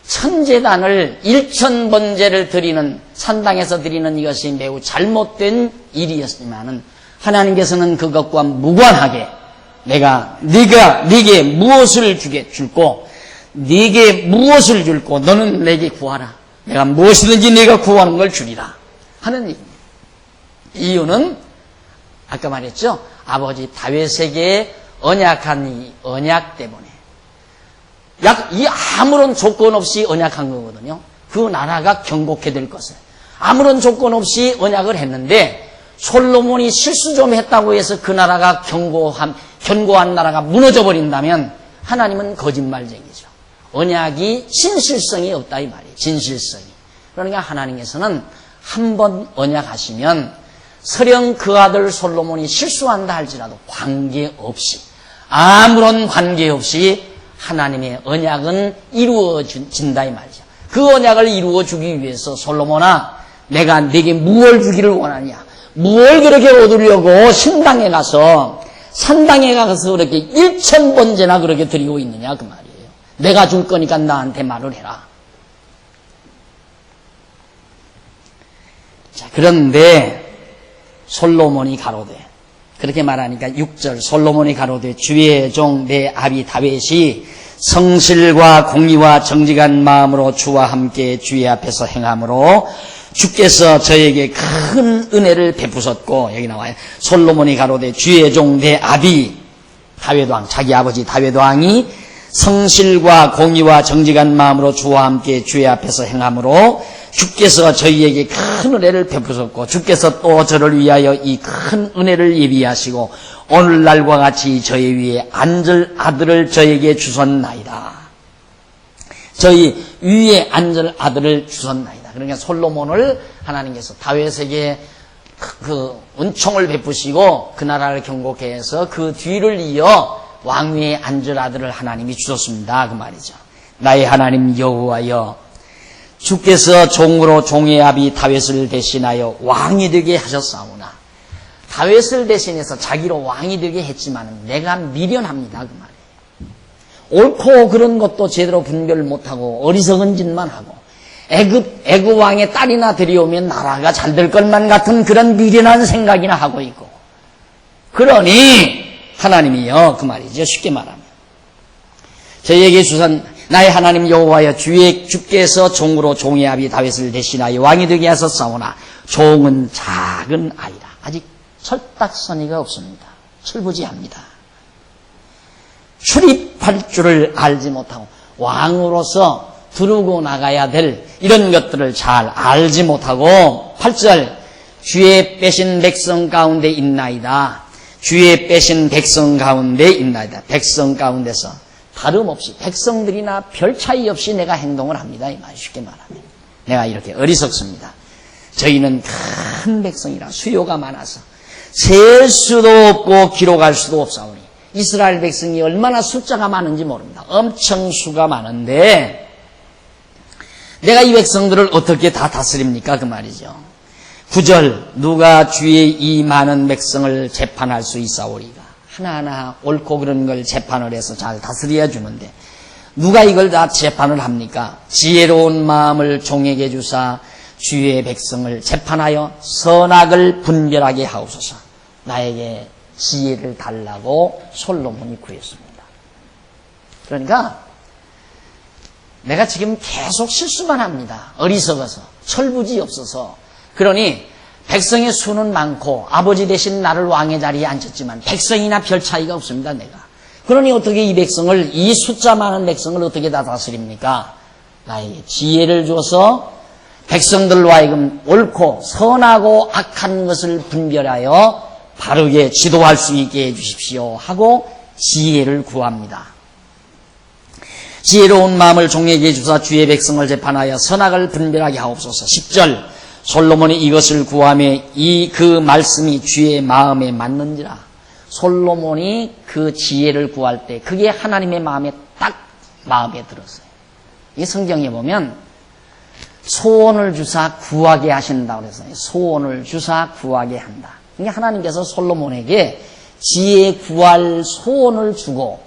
천제단을 1000번제를 드리는 산당에서 드리는 이것이 매우 잘못된 일이었지만은 하나님께서는 그것과 무관하게 내가 네게 무엇을 줄고 네게 무엇을 줄고 너는 내게 구하라. 내가 무엇이든지 네가 구하는 걸 주리라 하는 얘기입니다. 이유는 아까 말했죠. 아버지 다윗에게 언약한 이 언약 때문에 이 아무런 조건 없이 언약한 거거든요. 그 나라가 경고케 될 것을 아무런 조건 없이 언약을 했는데 솔로몬이 실수 좀 했다고 해서 그 나라가 견고한 나라가 무너져 버린다면 하나님은 거짓말쟁이죠. 언약이 진실성이 없다 이 말이에요. 진실성이. 그러니까 하나님께서는 한 번 언약하시면 설령 그 아들 솔로몬이 실수한다 할지라도 관계없이 아무런 관계없이 하나님의 언약은 이루어진다 이 말이죠. 그 언약을 이루어주기 위해서 솔로몬아 내가 네게 무엇을 주기를 원하냐 무엇을 그렇게 얻으려고 신당에 가서 산당에 가서 그렇게 1000번제나 그렇게 드리고 있느냐 그 말이에요. 내가 줄 거니까 나한테 말을 해라. 자, 그런데 솔로몬이 가로되 그렇게 말하니까 6절 솔로몬이 가로되 주의 종 내 아비 다윗이 성실과 공의와 정직한 마음으로 주와 함께 주의 앞에서 행함으로 주께서 저에게 큰 은혜를 베푸셨고 여기 나와요. 솔로몬이 가로되 주의 종 내 아비 다윗왕 자기 아버지 다윗왕이 성실과 공의와 정직한 마음으로 주와 함께 주의 앞에서 행함으로 주께서 저희에게 큰 은혜를 베푸셨고 주께서 또 저를 위하여 이 큰 은혜를 예비하시고 오늘날과 같이 저희 위에 앉을 아들을 저에게 주셨나이다. 저희 위에 앉을 아들을 주셨나이다. 그러니까 솔로몬을 하나님께서 다윗에게 그 은총을 베푸시고 그 나라를 경고케 해서 그 뒤를 이어 왕위에 앉을 아들을 하나님이 주셨습니다. 그 말이죠. 나의 하나님 여호와여 주께서 종으로 종의 아비 다윗을 대신하여 왕이 되게 하셨사오나 다윗을 대신해서 자기로 왕이 되게 했지만 내가 미련합니다. 그 말이에요. 옳고 그런 것도 제대로 분별을 못하고 어리석은 짓만 하고 애굽 왕의 딸이나 들여오면 나라가 잘 될 것만 같은 그런 미련한 생각이나 하고 있고 그러니 하나님이요 그 말이죠. 쉽게 말하면 저희에게 주신 나의 하나님 여호와여 주께서 종으로 종의 아비 다윗을 대신하여 왕이 되게 하셨사오나 종은 작은 아이라 아직 철딱서니가 없습니다. 철부지합니다. 출입할 줄을 알지 못하고 왕으로서 두르고 나가야 될 이런 것들을 잘 알지 못하고 8절 주의 빼신 백성 가운데 있나이다. 주의 빼신 백성 가운데 있나이다. 백성 가운데서 다름없이 백성들이나 별 차이 없이 내가 행동을 합니다. 이 말 쉽게 말하면 내가 이렇게 어리석습니다. 저희는 큰 백성이라 수요가 많아서 셀 수도 없고 기록할 수도 없사오니 이스라엘 백성이 얼마나 숫자가 많은지 모릅니다. 엄청 수가 많은데 내가 이 백성들을 어떻게 다 다스립니까? 그 말이죠. 9절 누가 주의 이 많은 백성을 재판할 수 있사오리까? 하나하나 옳고 그런 걸 재판을 해서 잘 다스려야 주는데 누가 이걸 다 재판을 합니까? 지혜로운 마음을 종에게 주사 주의 백성을 재판하여 선악을 분별하게 하옵소서. 나에게 지혜를 달라고 솔로몬이 구했습니다. 그러니까 내가 지금 계속 실수만 합니다. 어리석어서 철부지 없어서. 그러니 백성의 수는 많고 아버지 대신 나를 왕의 자리에 앉혔지만 백성이나 별 차이가 없습니다. 내가. 그러니 어떻게 이 백성을 이 숫자 많은 백성을 어떻게 다 다스립니까? 나에게 지혜를 줘서 백성들로 하여금 옳고 선하고 악한 것을 분별하여 바르게 지도할 수 있게 해주십시오 하고 지혜를 구합니다. 지혜로운 마음을 종에게 주사 주의 백성을 재판하여 선악을 분별하게 하옵소서. 10절 솔로몬이 이것을 구하며 그 말씀이 주의 마음에 맞는지라. 솔로몬이 그 지혜를 구할 때 그게 하나님의 마음에 딱 마음에 들었어요. 이 성경에 보면 소원을 주사 구하게 하신다고 그랬어요. 소원을 주사 구하게 한다. 그러니까 하나님께서 솔로몬에게 지혜 구할 소원을 주고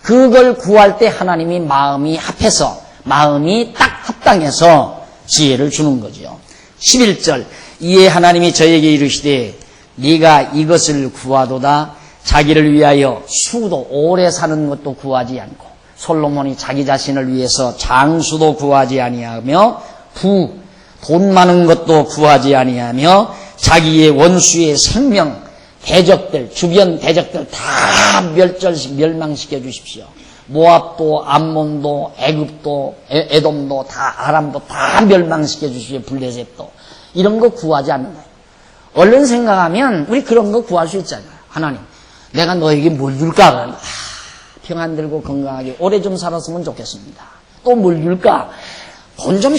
그걸 구할 때 하나님이 마음이 합해서 마음이 딱 합당해서 지혜를 주는 거죠. 11절 이에 하나님이 저에게 이르시되 네가 이것을 구하도다. 자기를 위하여 수도 오래 사는 것도 구하지 않고 솔로몬이 자기 자신을 위해서 장수도 구하지 아니하며 돈 많은 것도 구하지 아니하며 자기의 원수의 생명 대적들 주변 대적들 다 멸망시켜 주십시오. 모압도 암몬도 애굽도 에돔도 다 아람도 다 멸망시켜 주십시오. 블레셋도 이런 거 구하지 않는다. 얼른 생각하면 우리 그런 거 구할 수 있잖아요. 하나님 내가 너에게 뭘 줄까? 평안 들고 건강하게 오래 좀 살았으면 좋겠습니다. 또 뭘 줄까? 돈 좀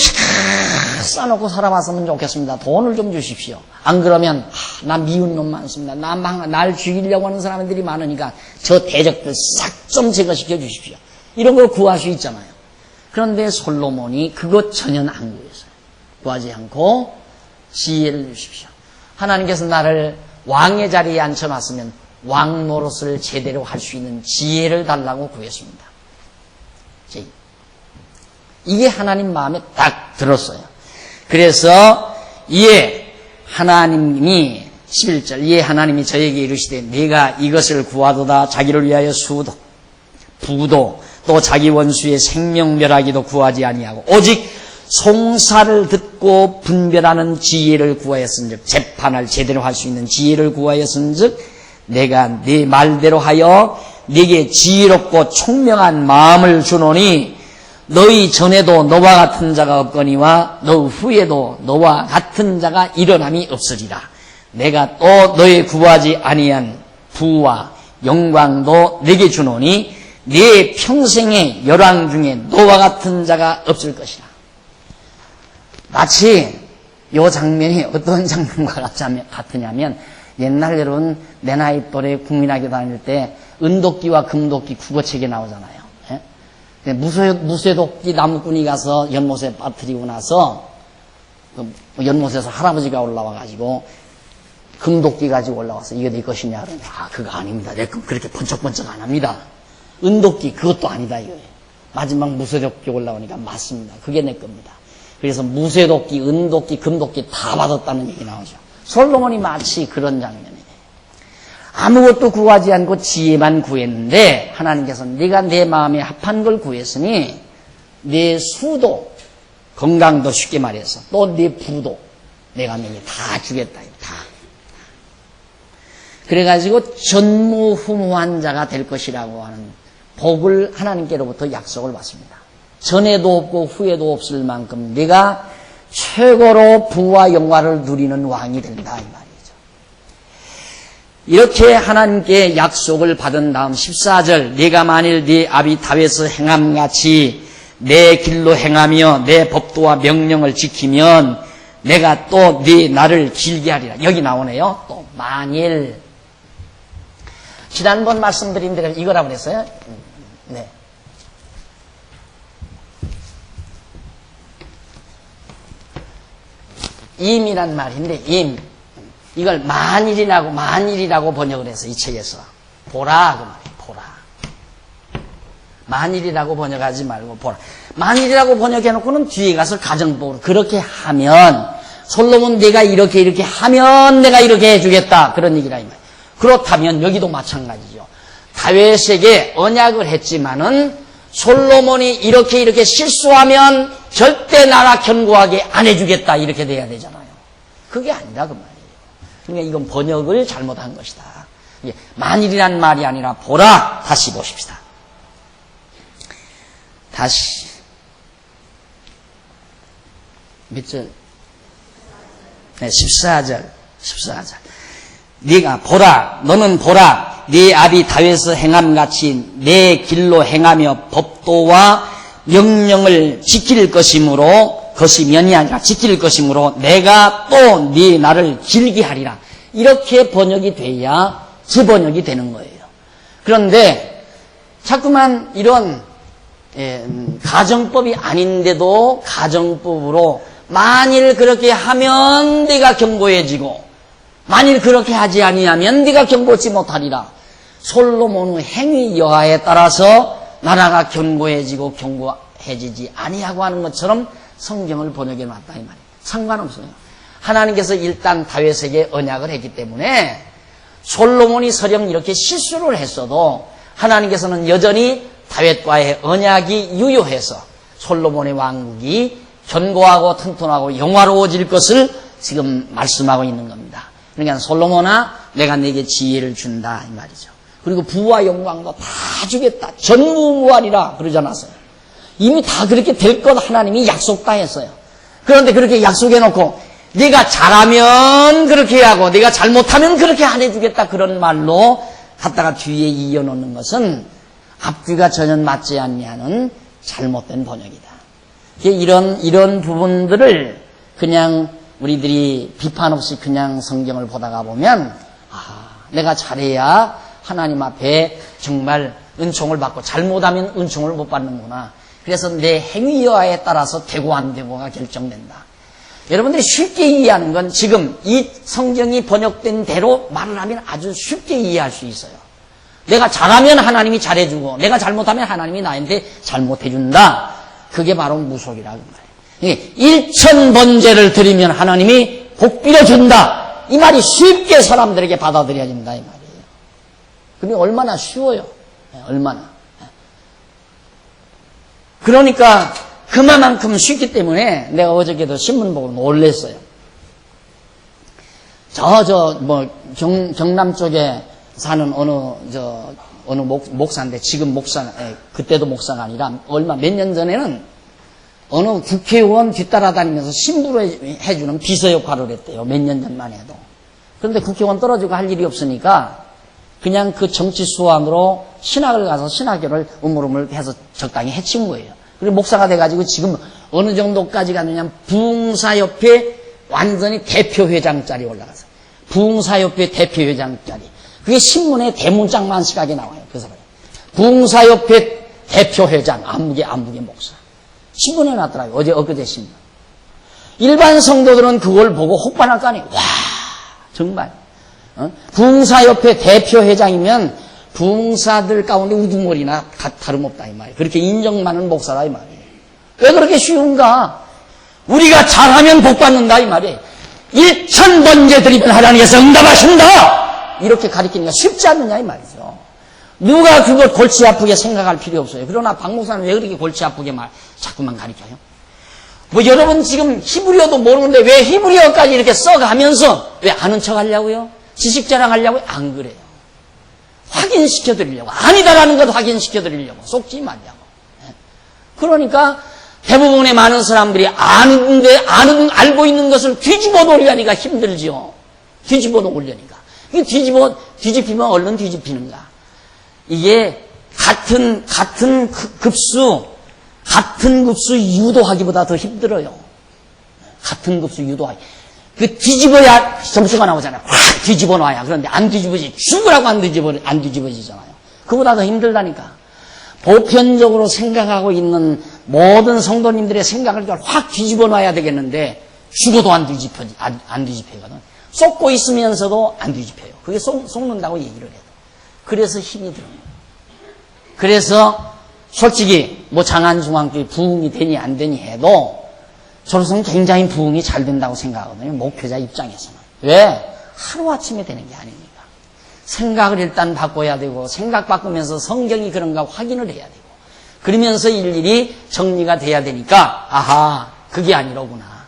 쌓아놓고 살아봤으면 좋겠습니다. 돈을 좀 주십시오. 안 그러면 나 미운 놈 많습니다. 날 죽이려고 하는 사람들이 많으니까 저 대적들 싹 좀 제거시켜 주십시오. 이런 걸 구할 수 있잖아요. 그런데 솔로몬이 그것 전혀 안 구했어요. 구하지 않고 지혜를 주십시오. 하나님께서 나를 왕의 자리에 앉혀놨으면 왕 노릇을 제대로 할 수 있는 지혜를 달라고 구했습니다. 이게 하나님 마음에 딱 들었어요. 그래서 이에 하나님이 11절 이에 하나님이 저에게 이르시되 네가 이것을 구하도다. 자기를 위하여 수도 부도 또 자기 원수의 생명 멸하기도 구하지 아니하고 오직 송사를 듣고 분별하는 지혜를 구하였은즉 재판을 제대로 할 수 있는 지혜를 구하였은즉 내가 네 말대로 하여 네게 지혜롭고 총명한 마음을 주노니 너희 전에도 너와 같은 자가 없거니와 너 후에도 너와 같은 자가 일어남이 없으리라. 내가 또 너의 구하지 아니한 부와 영광도 네게 주노니 네 평생의 열왕 중에 너와 같은 자가 없을 것이라. 마치 이 장면이 어떤 장면과 같으냐면 옛날 여러분 내 나이 또래 국민학교 다닐 때 은도끼와 금도끼 국어책에 나오잖아요. 예? 무쇠도끼 나무꾼이 가서 연못에 빠뜨리고 나서 연못에서 할아버지가 올라와가지고 금도끼 가지고 올라와서 이게 네 것이냐 그러면 그거 아닙니다. 내 거 그렇게 번쩍번쩍 안 합니다. 은도끼 그것도 아니다 이거예요. 마지막 무쇠도끼 올라오니까 맞습니다. 그게 내 겁니다. 그래서 무쇠도끼, 은도끼, 금도끼 다 받았다는 얘기 나오죠. 솔로몬이 마치 그런 장면이에요. 아무것도 구하지 않고 지혜만 구했는데 하나님께서 네가 내 마음에 합한 걸 구했으니 내 수도 건강도 쉽게 말해서 또 내 부도 내가 너희 다 주겠다. 다. 그래가지고 전무후무한 자가 될 것이라고 하는 복을 하나님께로부터 약속을 받습니다. 전에도 없고 후에도 없을 만큼 네가 최고로 부와 영광을 누리는 왕이 된다 이 말이죠. 이렇게 하나님께 약속을 받은 다음 14절 네가 만일 네 아비 다윗의 행함같이 내 길로 행하며 내 법도와 명령을 지키면 내가 또 네 날을 길게 하리라. 여기 나오네요. 또 만일 지난번 말씀드린 대로 이거라고 그랬어요. 네. 임이란 말인데 이걸 만일이라고 번역을 해서 이 책에서 보라 그 말이에요. 보라. 만일이라고 번역하지 말고 보라. 만일이라고 번역해놓고는 뒤에 가서 가정법으로 그렇게 하면 솔로몬 내가 이렇게 하면 내가 이렇게 해주겠다 그런 얘기라 이 말이에요. 그렇다면 여기도 마찬가지죠. 다윗에게 언약을 했지만은 솔로몬이 이렇게 실수하면 절대 나라 견고하게 안 해주겠다 이렇게 돼야 되잖아요. 그게 아니라 그 말이에요. 그러니까 이건 번역을 잘못한 것이다. 만일이란 말이 아니라 보라. 다시 보십시다. 다시 몇 절? 네, 14절. 네가 보라. 너는 보라. 네 아비 다윗의 행함같이 내 길로 행하며 법도와 명령을 지킬 것이면이 아니라 지킬 것이므로 내가 또 네 날을 길게 하리라. 이렇게 번역이 돼야 재번역이 되는 거예요. 그런데 자꾸만 이런 가정법이 아닌데도 가정법으로 만일 그렇게 하면 네가 견고해지고 만일 그렇게 하지 아니하면 네가 견고치 못하리라. 솔로몬의 행위 여하에 따라서 나라가 견고해지고 견고해지지 아니하고 하는 것처럼 성경을 번역해 놨다 이 말이에요. 상관없어요. 하나님께서 일단 다윗에게 언약을 했기 때문에 솔로몬이 설령 이렇게 실수를 했어도 하나님께서는 여전히 다윗과의 언약이 유효해서 솔로몬의 왕국이 견고하고 튼튼하고 영화로워질 것을 지금 말씀하고 있는 겁니다. 그러니까 솔로몬아 내가 네게 지혜를 준다 이 말이죠. 그리고 부와 영광도 다 주겠다. 전무후무하리라 그러지 않았어요. 이미 다 그렇게 될 것 하나님이 약속 다 했어요. 그런데 그렇게 약속해놓고 네가 잘하면 그렇게 하고 네가 잘못하면 그렇게 안 해주겠다 그런 말로 갖다가 뒤에 이어놓는 것은 앞뒤가 전혀 맞지 않냐는 잘못된 번역이다. 이런 부분들을 그냥 우리들이 비판 없이 그냥 성경을 보다가 보면 내가 잘해야 하나님 앞에 정말 은총을 받고 잘못하면 은총을 못 받는구나. 그래서 내 행위 여하에 따라서 되고 안 되고가 결정된다. 여러분들이 쉽게 이해하는 건 지금 이 성경이 번역된 대로 말을 하면 아주 쉽게 이해할 수 있어요. 내가 잘하면 하나님이 잘해주고 내가 잘못하면 하나님이 나한테 잘못해준다. 그게 바로 무속이라고 말해요. 1000번제를 드리면 하나님이 복 빌어준다. 이 말이 쉽게 사람들에게 받아들여진다 이 말이에요. 그게 얼마나 쉬워요. 얼마나. 그러니까 그만큼 쉽기 때문에 내가 어저께도 신문 보고 놀랬어요. 경남 쪽에 사는 어느 목사인데 지금 그때도 목사가 아니라 몇 년 전에는 어느 국회의원 뒤따라다니면서 신부를 해주는 비서 역할을 했대요. 몇 년 전만 해도. 그런데 국회의원 떨어지고 할 일이 없으니까 그냥 그 정치 수완으로 신학을 가서 신학교를 우물우물 해서 적당히 해친 거예요. 그리고 목사가 돼가지고 지금 어느 정도까지 갔느냐 부흥사협회 완전히 대표회장짜리 올라가서 부흥사협회 대표회장짜리 그게 신문에 대문짝만 시각에 나와요. 그 사람이 부흥사협회 대표회장 안무개 목사 신문에 났더라고요. 엊그제 신문. 일반 성도들은 그걸 보고 혹반할 거 아니에요. 와 정말 부흥사협회 대표회장이면 부흥사들 가운데 우두머리나 다름없다 이 말이에요. 그렇게 인정 많은 목사라 이 말이에요. 왜 그렇게 쉬운가? 우리가 잘하면 복받는다 이 말이에요. 1000번제 드리면 하나님께서 응답하신다 이렇게 가르치니까 쉽지 않느냐 이 말이죠. 누가 그걸 골치 아프게 생각할 필요 없어요. 그러나 박 목사는 왜 그렇게 골치 아프게 자꾸만 가르쳐요? 여러분 지금 히브리어도 모르는데 왜 히브리어까지 이렇게 써가면서 왜 아는 척 하려고요? 지식 자랑하려고요? 안 그래요. 확인시켜드리려고. 아니다라는 것 확인시켜드리려고. 속지 말려고. 그러니까 대부분의 많은 사람들이 알고 있는 것을 뒤집어 놓으려니까 힘들지요. 뒤집어 놓으려니까. 뒤집히면 얼른 뒤집히는가. 이게 같은 급수 유도하기보다 더 힘들어요. 같은 급수 유도하기. 뒤집어야 점수가 나오잖아요. 확 뒤집어 놔야. 그런데 안 죽으라고 안 뒤집어지잖아요. 그보다 더 힘들다니까. 보편적으로 생각하고 있는 모든 성도님들의 생각을 확 뒤집어 놔야 되겠는데, 죽어도 안 뒤집혀거든. 쏟고 있으면서도 안 뒤집혀요. 그게 쏟는다고 얘기를 해요. 그래서 힘이 들어요. 그래서 솔직히 장안중앙교회 부흥이 되니 안 되니 해도 저로서는 굉장히 부흥이 잘 된다고 생각하거든요. 목회자 입장에서는. 왜? 하루아침에 되는 게 아닙니다. 생각을 일단 바꿔야 되고 생각 바꾸면서 성경이 그런가 확인을 해야 되고 그러면서 일일이 정리가 돼야 되니까 아하 그게 아니로구나.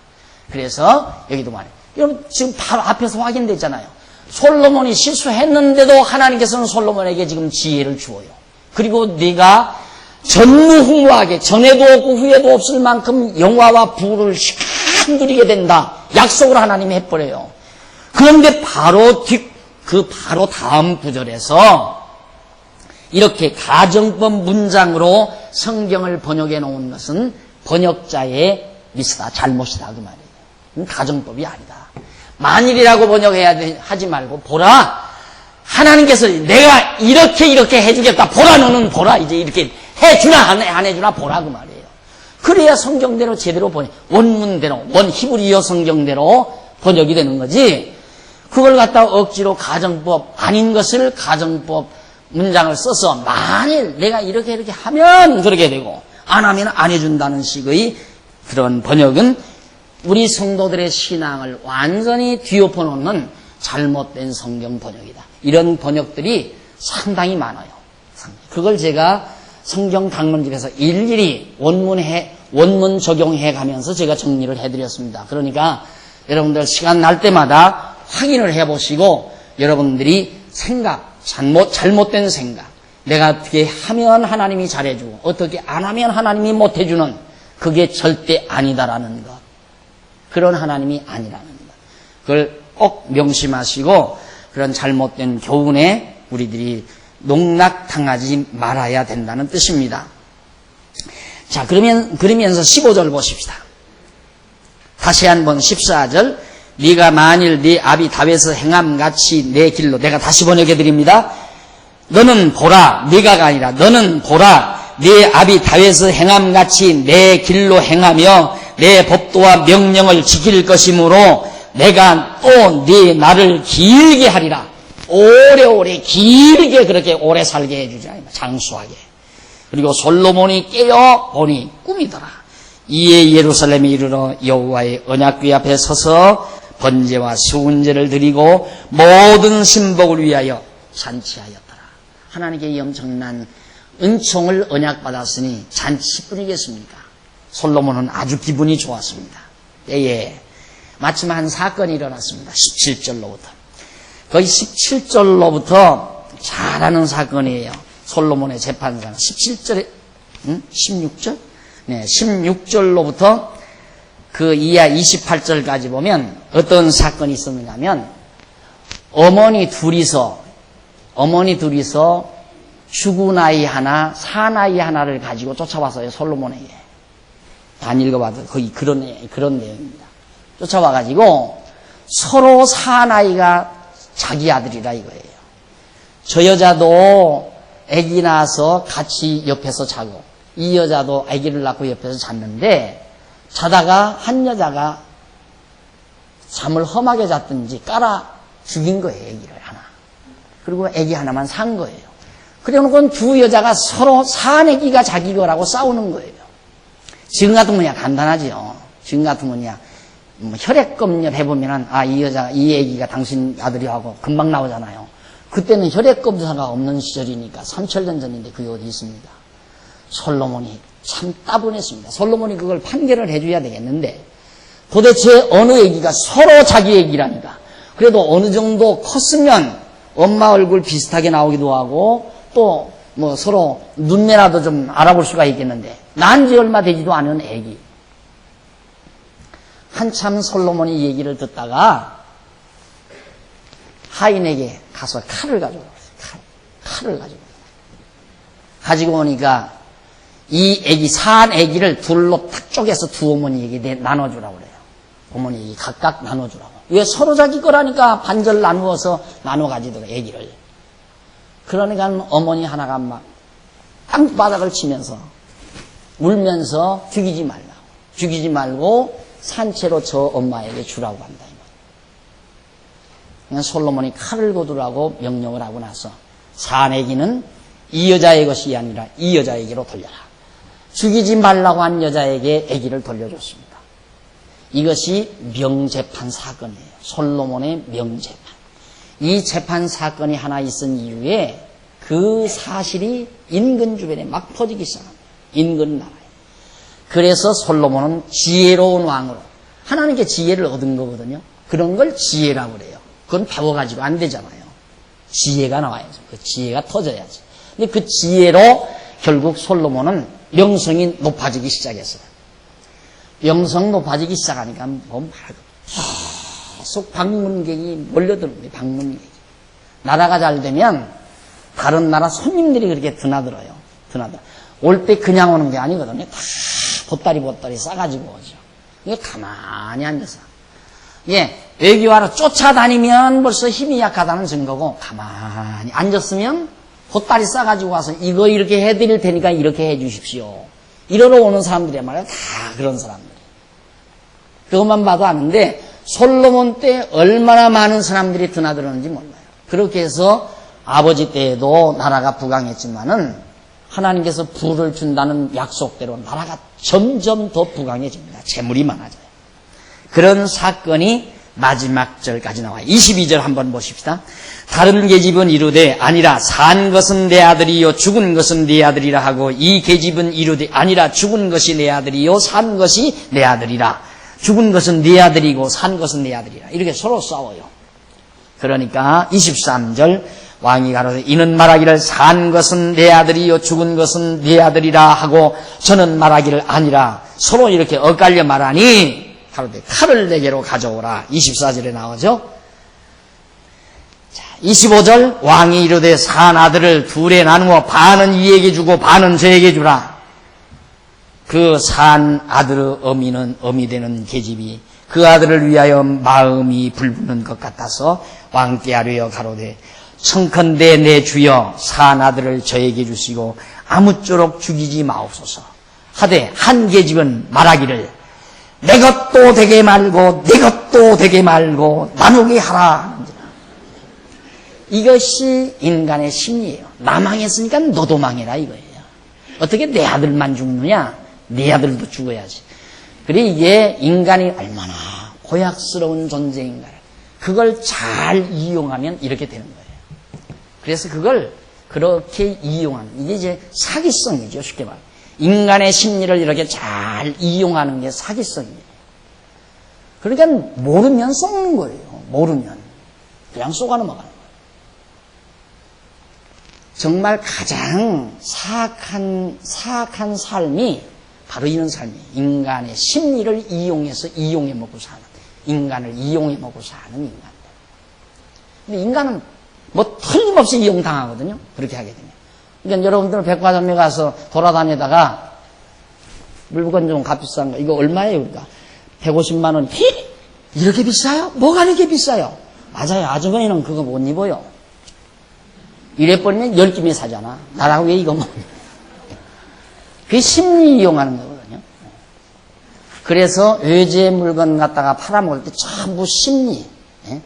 그래서 여기도 말해요. 여러분 지금 바로 앞에서 확인됐잖아요. 솔로몬이 실수했는데도 하나님께서는 솔로몬에게 지금 지혜를 주어요. 그리고 네가 전무후무하게 전에도 없고 후에도 없을 만큼 영화와 부를 시간 누리게 된다. 약속을 하나님이 해버려요. 그런데 바로 다음 구절에서 이렇게 가정법 문장으로 성경을 번역해 놓은 것은 번역자의 미스다, 잘못이다 그 말이에요. 가정법이 아니다. 만일이라고 번역해야 하지 말고 보라. 하나님께서 내가 이렇게 해주겠다. 보라, 너는 보라. 이제 이렇게 해주나, 안 해주나 보라. 그 말이에요. 그래야 성경대로 제대로 원문대로, 히브리어 성경대로 번역이 되는 거지. 그걸 갖다가 억지로 가정법, 아닌 것을 가정법 문장을 써서 만일 내가 이렇게 하면 그렇게 되고, 안 하면 안 해준다는 식의 그런 번역은 우리 성도들의 신앙을 완전히 뒤엎어 놓는 잘못된 성경 번역이다. 이런 번역들이 상당히 많아요. 그걸 제가 성경 강론집에서 일일이 원문 적용해 가면서 제가 정리를 해드렸습니다. 그러니까 여러분들 시간 날 때마다 확인을 해보시고 여러분들이 잘못된 생각, 내가 어떻게 하면 하나님이 잘해주고 어떻게 안 하면 하나님이 못해주는, 그게 절대 아니다라는 것. 그런 하나님이 아니라는 것. 그걸 꼭 명심하시고 그런 잘못된 교훈에 우리들이 농락당하지 말아야 된다는 뜻입니다. 자, 그러면서 15절 보십시다. 다시 한번 14절. 네가 만일 네 아비 다윗의 행함같이 내 길로, 내가 다시 번역해 드립니다. 너는 보라, 네가가 아니라 너는 보라, 네 아비 다윗의 행함같이 내 길로 행하며 내 법도와 명령을 지킬 것이므로 내가 또 네 날을 길게 하리라. 오래오래 길게 그렇게 오래 살게 해주자. 장수하게. 그리고 솔로몬이 깨어 보니 꿈이더라. 이에 예루살렘에 이르러 여호와의 언약궤 앞에 서서 번제와 수은제를 드리고 모든 신복을 위하여 잔치하였더라. 하나님께 이 엄청난 은총을 언약받았으니 잔치뿐이겠습니까? 솔로몬은 아주 기분이 좋았습니다. 때에 마침 한 사건이 일어났습니다. 17절로부터. 거의 17절로부터 잘하는 사건이에요. 솔로몬의 재판상. 17절에, 16절? 네, 16절로부터 그 이하 28절까지 보면 어떤 사건이 있었는가 하면 어머니 둘이서 죽은 아이 하나, 산 아이 하나를 가지고 쫓아왔어요. 솔로몬에게. 안 읽어봐도 거의 그런 내용입니다. 쫓아와가지고 서로 산 아이가 자기 아들이라 이거예요. 저 여자도 아기 낳아서 같이 옆에서 자고, 이 여자도 아기를 낳고 옆에서 잤는데, 자다가 한 여자가 잠을 험하게 잤든지 깔아 죽인 거예요, 아기를 하나. 그리고 아기 하나만 산 거예요. 그래 놓고 두 여자가 서로 산 아기가 자기 거라고 싸우는 거예요. 지금 같으면 그냥 간단하죠. 지금 같으면 그냥 혈액검열 해보면은, 이 아기가 당신 아들이 하고 금방 나오잖아요. 그때는 혈액검사가 없는 시절이니까 3000년 전인데 그게 어디 있습니다. 솔로몬이 참 따분했습니다. 솔로몬이 그걸 판결을 해줘야 되겠는데, 도대체 어느 아기가 서로 자기 아기라니까. 그래도 어느 정도 컸으면 엄마 얼굴 비슷하게 나오기도 하고, 또 서로 눈매라도 좀 알아볼 수가 있겠는데, 난 지 얼마 되지도 않은 아기. 한참 솔로몬이 이 얘기를 듣다가 하인에게 가서 칼을 가지고 왔어요. 칼을 가지고 오니까 이 애기, 산 애기를 둘로 탁 쪼개서 두 어머니에게 나눠주라고 그래요. 어머니 각각 나눠주라고. 왜? 서로 자기 거라니까 반절 나누어서 나눠 가지더라고요, 애기를. 그러니까 어머니 하나가 막 땅바닥을 치면서 울면서 죽이지 말고 산채로 저 엄마에게 주라고 한다. 그냥 솔로몬이 칼을 거두라고 명령을 하고 나서 산 애기는 이 여자의 것이 아니라 이 여자에게로 돌려라. 죽이지 말라고 한 여자에게 애기를 돌려줬습니다. 이것이 명재판 사건이에요. 솔로몬의 명재판. 이 재판 사건이 하나 있은 이후에 그 사실이 인근 주변에 막 퍼지기 시작합니다. 인근 나라에. 그래서 솔로몬은 지혜로운 왕으로, 하나님께 지혜를 얻은 거거든요. 그런 걸 지혜라고 그래요. 그건 배워가지고 안 되잖아요. 지혜가 나와야죠. 그 지혜가 터져야지. 근데 그 지혜로 결국 솔로몬은 명성이 높아지기 시작했어요. 명성 높아지기 시작하니까 계속 방문객이 몰려드는 거예요. 방문객이. 나라가 잘 되면 다른 나라 손님들이 그렇게 드나들어요. 올 때 그냥 오는 게 아니거든요. 다 보따리 싸가지고 오죠. 이게 가만히 앉아서. 외교하러 쫓아다니면 벌써 힘이 약하다는 증거고, 가만히 앉았으면 보따리 싸가지고 와서 이거 이렇게 해드릴 테니까 이렇게 해주십시오. 이러러 오는 사람들이야 말이야. 다 그런 사람들. 그것만 봐도 아는데 솔로몬 때 얼마나 많은 사람들이 드나들었는지 몰라요. 그렇게 해서 아버지 때에도 나라가 부강했지만은 하나님께서 부를 준다는 약속대로 나라가 점점 더 부강해집니다. 재물이 많아져요. 그런 사건이 마지막 절까지 나와요. 22절 한번 보십시다. 다른 계집은 이르되 아니라 산 것은 내 아들이요 죽은 것은 내 아들이라 하고, 이 계집은 이르되 아니라 죽은 것이 내 아들이요 산 것이 내 아들이라. 죽은 것은 네 아들이고 산 것은 네 아들이라. 이렇게 서로 싸워요. 그러니까 23절 왕이 가로되 이는 말하기를 산 것은 내 아들이요 죽은 것은 네 아들이라 하고, 저는 말하기를 아니라. 서로 이렇게 엇갈려 말하니 가로되 칼을 내게로 가져오라. 24절에 나오죠. 자, 25절 왕이 이르되 산 아들을 둘에 나누어 반은 이에게 주고 반은 저에게 주라. 그 산 아들의 어미 되는 계집이 그 아들을 위하여 마음이 불붙는 것 같아서 왕께 아뢰어 가로되 청컨대 내 주여 산 아들을 저에게 주시고 아무쪼록 죽이지 마옵소서. 하되 한 계집은 말하기를 내 것도 되게 말고 내 것도 되게 말고 나누게 하라. 이것이 인간의 심리예요. 나 망했으니까 너도 망해라 이거예요. 어떻게 내 아들만 죽느냐? 네 아들도 죽어야지. 그래, 이게 인간이 얼마나 고약스러운 존재인가. 그걸 잘 이용하면 이렇게 되는 거예요. 그래서 그걸 그렇게 이용하는, 이게 이제 사기성이죠, 쉽게 말해. 인간의 심리를 이렇게 잘 이용하는 게 사기성이에요. 그러니까 모르면 쏘는 거예요. 모르면. 그냥 쏘가 넘어가는 거예요. 정말 가장 사악한 삶이 바로 이런 삶이에요. 인간의 심리를 이용해 먹고 사는, 인간을 이용해 먹고 사는 인간들. 근데 인간은 뭐 틀림없이 이용당하거든요. 그렇게 하게 되면. 그러니까 여러분들 백화점에 가서 돌아다니다가 물건 좀 값비싼 거, 이거 얼마예요? 그러니까 150만 원. 이렇게 비싸요? 뭐가 이렇게 비싸요? 맞아요. 아주머니는 그거 못 입어요. 이래 버리면 10김에 사잖아. 나라고 왜 이거 못 입어? 그게 심리 이용하는 거거든요. 그래서 외제 물건 갖다가 팔아먹을 때 전부 심리. 예?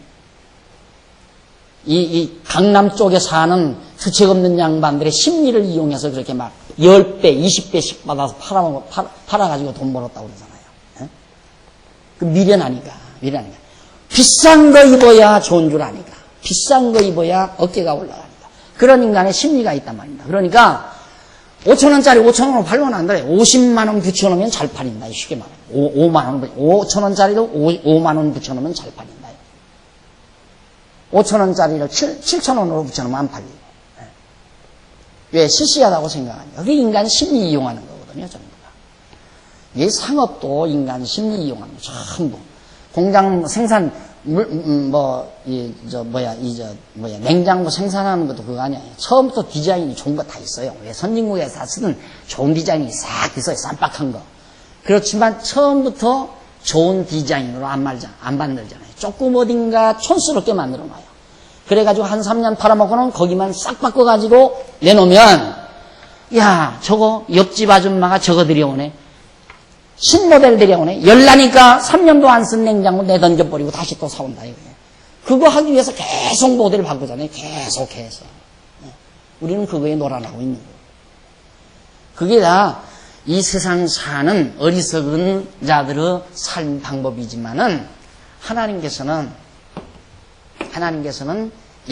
이 강남 쪽에 사는 주책 없는 양반들의 심리를 이용해서 그렇게 막 10배, 20배씩 받아서 팔아가지고 돈 벌었다고 그러잖아요. 예? 그 미련하니까. 비싼 거 입어야 좋은 줄 아니까. 비싼 거 입어야 어깨가 올라가니까. 그런 인간의 심리가 있단 말입니다. 그러니까 5,000원짜리 5,000원으로 팔면 안 돼. 50만 원 붙여놓으면 잘 팔린다. 쉽게 말해. 5만 원, 5,000원짜리도 5만 원 붙여놓으면 잘 팔린다. 5,000원짜리를 7,000원으로 붙여놓으면 안 팔리고. 왜? 시시하다고 생각하니까. 그게 인간 심리 이용하는 거거든요, 전부가. 이 상업도 인간 심리 이용하는 거, 전부. 공장 생산, 냉장고 생산하는 것도 그거 아니에요. 처음부터 디자인이 좋은 거 다 있어요. 왜? 선진국에서 쓰는 좋은 디자인이 싹 있어요. 쌈박한 거. 그렇지만 처음부터 좋은 디자인으로 안 만들잖아요. 조금 어딘가 촌스럽게 만들어 놔요. 그래가지고 한 3년 팔아먹고는 거기만 싹 바꿔가지고 내놓으면, 야, 저거 옆집 아줌마가 저거 들여오네. 신모델 들여오네. 열나니까 3년도 안 쓴 냉장고 내던져버리고 다시 또 사온다 이거예요. 그거 하기 위해서 계속 모델 바꾸잖아요. 계속해서. 우리는 그거에 놀아나고 있는 거예요. 그게 다 이 세상 사는 어리석은 자들의 삶 방법이지만은 하나님께서는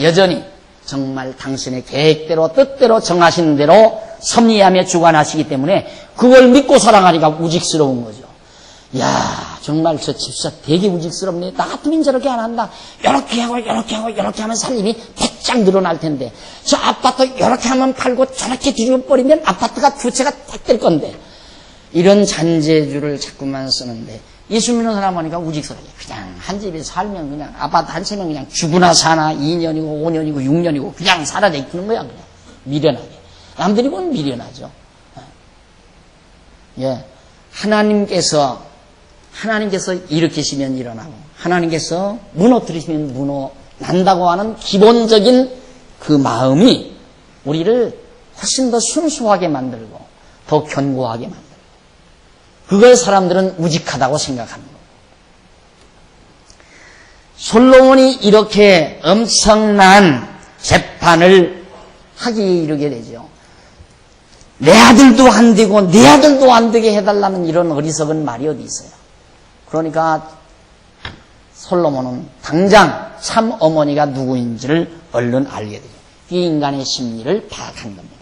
여전히 정말 당신의 계획대로 뜻대로 정하신 대로 섭리하며 주관하시기 때문에 그걸 믿고 살아가니까 우직스러운 거죠. 야, 정말 저 집사 되게 우직스럽네. 나 같으면 저렇게 안 한다. 이렇게 하고 이렇게 하면 살림이 대짝 늘어날 텐데 저 아파트 이렇게 하면 팔고 저렇게 뒤집어버리면 아파트가 두 채가 딱 될 건데 이런 잔재주를 자꾸만 쓰는데 예수 믿는 사람 보니까 우직스럽게 그냥 한 집에 살면 그냥 아파트 한 채면 그냥 죽으나 사나 2년이고 5년이고 6년이고 그냥 살아져 있는 거야. 그냥 미련하게. 남들이 보면 미련하죠. 예. 하나님께서 하나님께서 일으키시면 일어나고 하나님께서 무너뜨리시면 무너난다고 하는 기본적인 그 마음이 우리를 훨씬 더 순수하게 만들고 더 견고하게 만들고 그걸 사람들은 우직하다고 생각하는 거예요. 솔로몬이 이렇게 엄청난 재판을 하기에 이르게 되죠. 내 아들도 안 되고 내 아들도 안 되게 해달라는 이런 어리석은 말이 어디 있어요. 그러니까 솔로몬은 당장 참 어머니가 누구인지를 얼른 알게 되죠. 이 인간의 심리를 파악한 겁니다.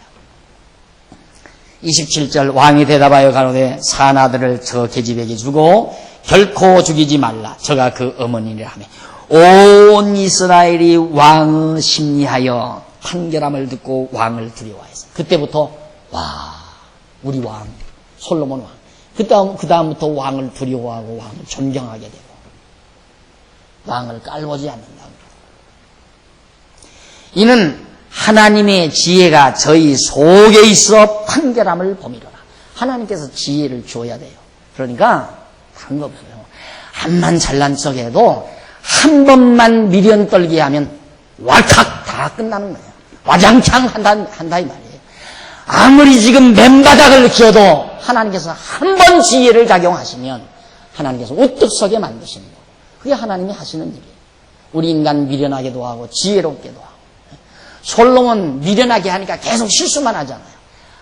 27절 왕이 대답하여 가로되 사나들을 저 계집에게 주고 결코 죽이지 말라. 저가 그 어머니라 하며 온 이스라엘이 왕의 심리하여 판결함을 듣고 왕을 두려워했어요. 그때부터 와 우리 왕 솔로몬 왕 그 다음부터 왕을 두려워하고 왕을 존경하게 되고 왕을 깔보지 않는다고. 이는 하나님의 지혜가 저희 속에 있어 판결함을 범이로라. 하나님께서 지혜를 줘야 돼요. 그러니까 다른 거 없어요. 암만 잘난 척해도 한 번만 미련 떨게 하면 왈칵 다 끝나는 거예요. 와장창 한다 이 말이에요. 아무리 지금 맨바닥을 키워도 하나님께서 한 번 지혜를 작용하시면 하나님께서 우뚝 서게 만드시는 거예요. 그게 하나님이 하시는 일이에요. 우리 인간 미련하게도 하고 지혜롭게도 하고. 솔로몬 미련하게 하니까 계속 실수만 하잖아요.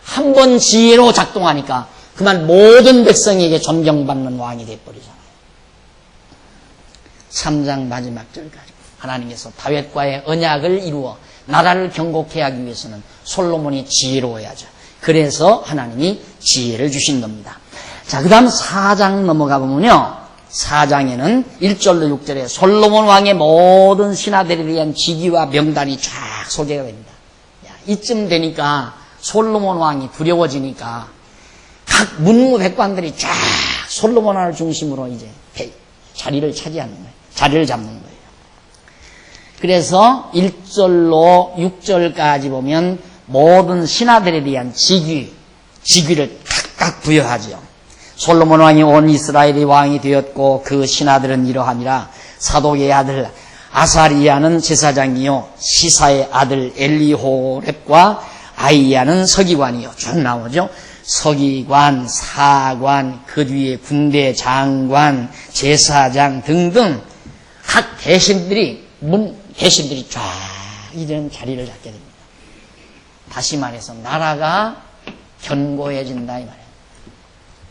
한 번 지혜로 작동하니까 그만 모든 백성에게 존경받는 왕이 되어버리잖아요. 3장 마지막 절까지 하나님께서 다윗과의 언약을 이루어 나라를 경고케 하기 위해서는 솔로몬이 지혜로워야죠. 그래서 하나님이 지혜를 주신 겁니다. 자, 그 다음 4장 넘어가 보면요. 4장에는 1절로 6절에 솔로몬 왕의 모든 신하들에 대한 직위와 명단이 쫙 소개가 됩니다. 이쯤 되니까 솔로몬 왕이 두려워지니까 각 문무백관들이 쫙 솔로몬 왕을 중심으로 이제 자리를 차지하는 거예요. 자리를 잡는 거예요. 그래서 1절로 6절까지 보면 모든 신하들에 대한 직위를 각각 부여하죠. 솔로몬 왕이 온 이스라엘의 왕이 되었고 그 신하들은 이러하니라. 사독의 아들 아사리야는 제사장이요 시사의 아들 엘리호렙과 아이야는 서기관이요. 쭉 나오죠. 서기관, 사관, 그 뒤에 군대 장관, 제사장 등등 각 대신들이 쫙 이런 자리를 잡게 됩니다. 다시 말해서 나라가 견고해진다 이 말이에요.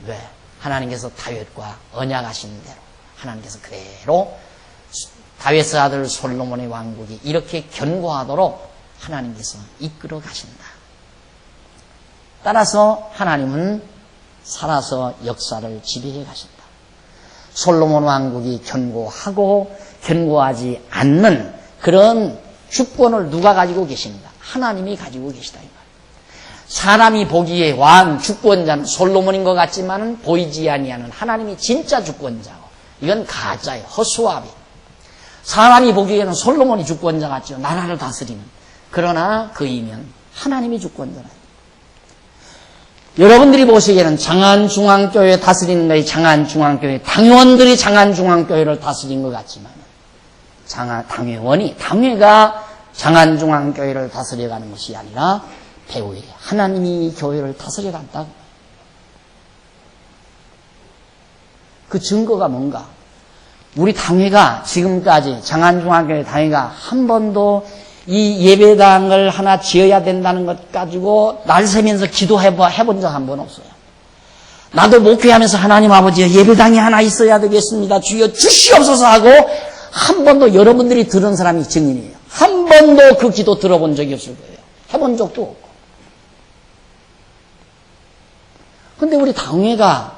왜? 하나님께서 다윗과 언약하신 대로 하나님께서 그대로 다윗의 아들 솔로몬의 왕국이 이렇게 견고하도록 하나님께서 이끌어 가신다. 따라서 하나님은 살아서 역사를 지배해 가신다. 솔로몬 왕국이 견고하고 견고하지 않는 그런 주권을 누가 가지고 계십니까? 하나님이 가지고 계시다 이 말이에요. 사람이 보기에 왕 주권자는 솔로몬인 것 같지만은 보이지 아니하는 하나님이 진짜 주권자고 이건 가짜예요. 허수아비. 사람이 보기에는 솔로몬이 주권자 같죠. 나라를 다스리는. 그러나 그 이면 하나님이 주권자라. 여러분들이 보시기에는 장안중앙교회 다스리는 것이 장안중앙교회 당회원들이 장안중앙교회를 다스린 것 같지만 당회가 장안중앙교회를 다스려가는 것이 아니라 배후에 하나님이 교회를 다스려간다고. 그 증거가 뭔가? 우리 당회가 지금까지 장안중앙교회 당회가 한 번도 이 예배당을 하나 지어야 된다는 것 가지고 날 새면서 기도해본 적 한 번 없어요. 나도 목회하면서 하나님 아버지 예배당이 하나 있어야 되겠습니다. 주여 주시옵소서 하고 한 번도 여러분들이 들은 사람이 증인이에요. 한 번도 그 기도 들어본 적이 없을 거예요. 해본 적도 없고. 근데 우리 당회가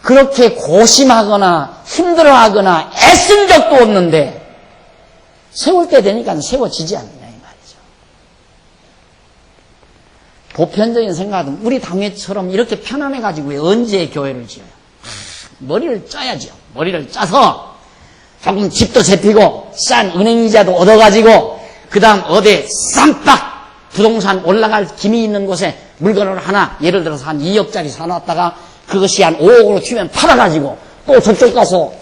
그렇게 고심하거나 힘들어하거나 애쓴 적도 없는데 세울 때 되니까 세워지지 않느냐 이 말이죠. 보편적인 생각은 우리 당회처럼 이렇게 편안해가지고 언제 교회를 지어요? 머리를 짜야죠. 머리를 짜서 조금 집도 잡히고 싼 은행이자도 얻어가지고 그 다음 어디 쌈박 부동산 올라갈 김이 있는 곳에 물건을 하나 예를 들어서 한 2억짜리 사놨다가 그것이 한 5억으로 튀면 팔아가지고 또 저쪽 가서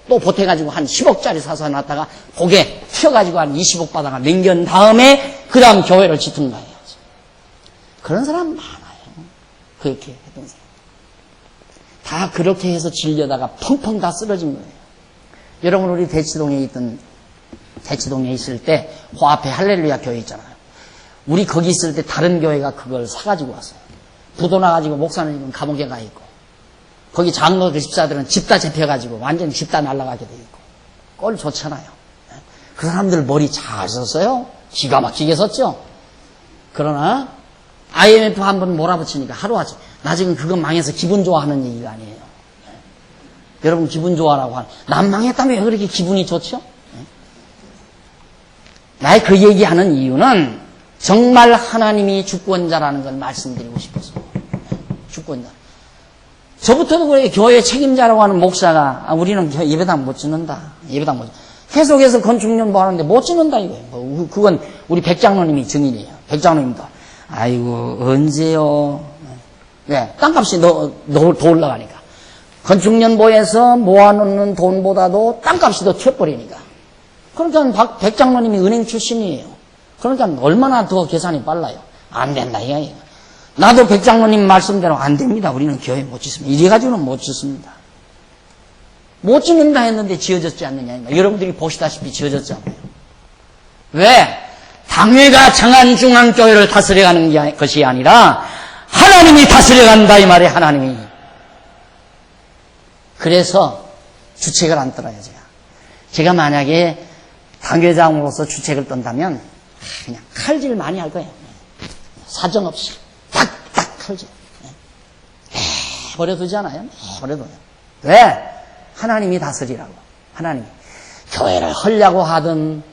또 보태가지고 한 10억짜리 사서 놨다가 고개 튀어가지고 한 20억 받아가 남긴 다음에 그 다음 교회를 짓든가 해야지. 그런 사람 많아요. 그렇게 했던 사람. 다 그렇게 해서 질려다가 펑펑 다 쓰러진 거예요. 여러분, 우리 대치동에 있을 때 호앞에 할렐루야 교회 있잖아요. 우리 거기 있을 때 다른 교회가 그걸 사가지고 왔어요. 부도 나가지고 목사님은 감옥에 가 있고, 거기 장로 그 집사들은 집 다 잡혀가지고 완전히 집 다 날아가게 돼 있고. 꼴 좋잖아요. 그 사람들 머리 잘 썼어요. 기가 막히게 썼죠. 그러나 IMF 한번 몰아붙이니까 하루아침, 나 지금 그거 망해서 기분 좋아하는 얘기가 아니에요. 여러분 기분 좋아라고 하는, 난 망했다면 왜 그렇게 기분이 좋죠? 나의 그 얘기하는 이유는 정말 하나님이 주권자라는 걸 말씀드리고 싶어서. 주권자. 저부터도 그래. 교회 책임자라고 하는 목사가, 우리는 예배당 못 짓는다. 예배당 못 짓는다. 계속해서 건축년 뭐 하는데 못 짓는다 이거예요. 그건 우리 백장로님이 증인이에요. 백장로님도. 아이고, 언제요? 네, 땅값이 더 올라가니까. 건축년보에서 모아놓는 돈보다도 땅값이 더 튀어버리니까. 그러니까 백장로님이 은행 출신이에요. 그러니까 얼마나 더 계산이 빨라요. 안 된다 이거예요. 나도 백장로님 말씀대로 안 됩니다. 우리는 교회 못 짓습니다. 이래가지고는 못 짓습니다. 못 짓는다 했는데 지어졌지 않느냐. 여러분들이 보시다시피 지어졌잖아요. 왜? 당회가 장안중앙교회를 다스려가는 것이 아니라 하나님이 다스려간다 이 말이에요. 하나님이. 그래서 주책을 안 떨어요. 제가 만약에 당회장으로서 주책을 떤다면 그냥 칼질 많이 할 거예요. 사정없이 딱딱 칼질. 버려두잖아요. 버려둬요. 왜? 하나님이 다스리라고. 하나님이. 교회를 헐려고 하든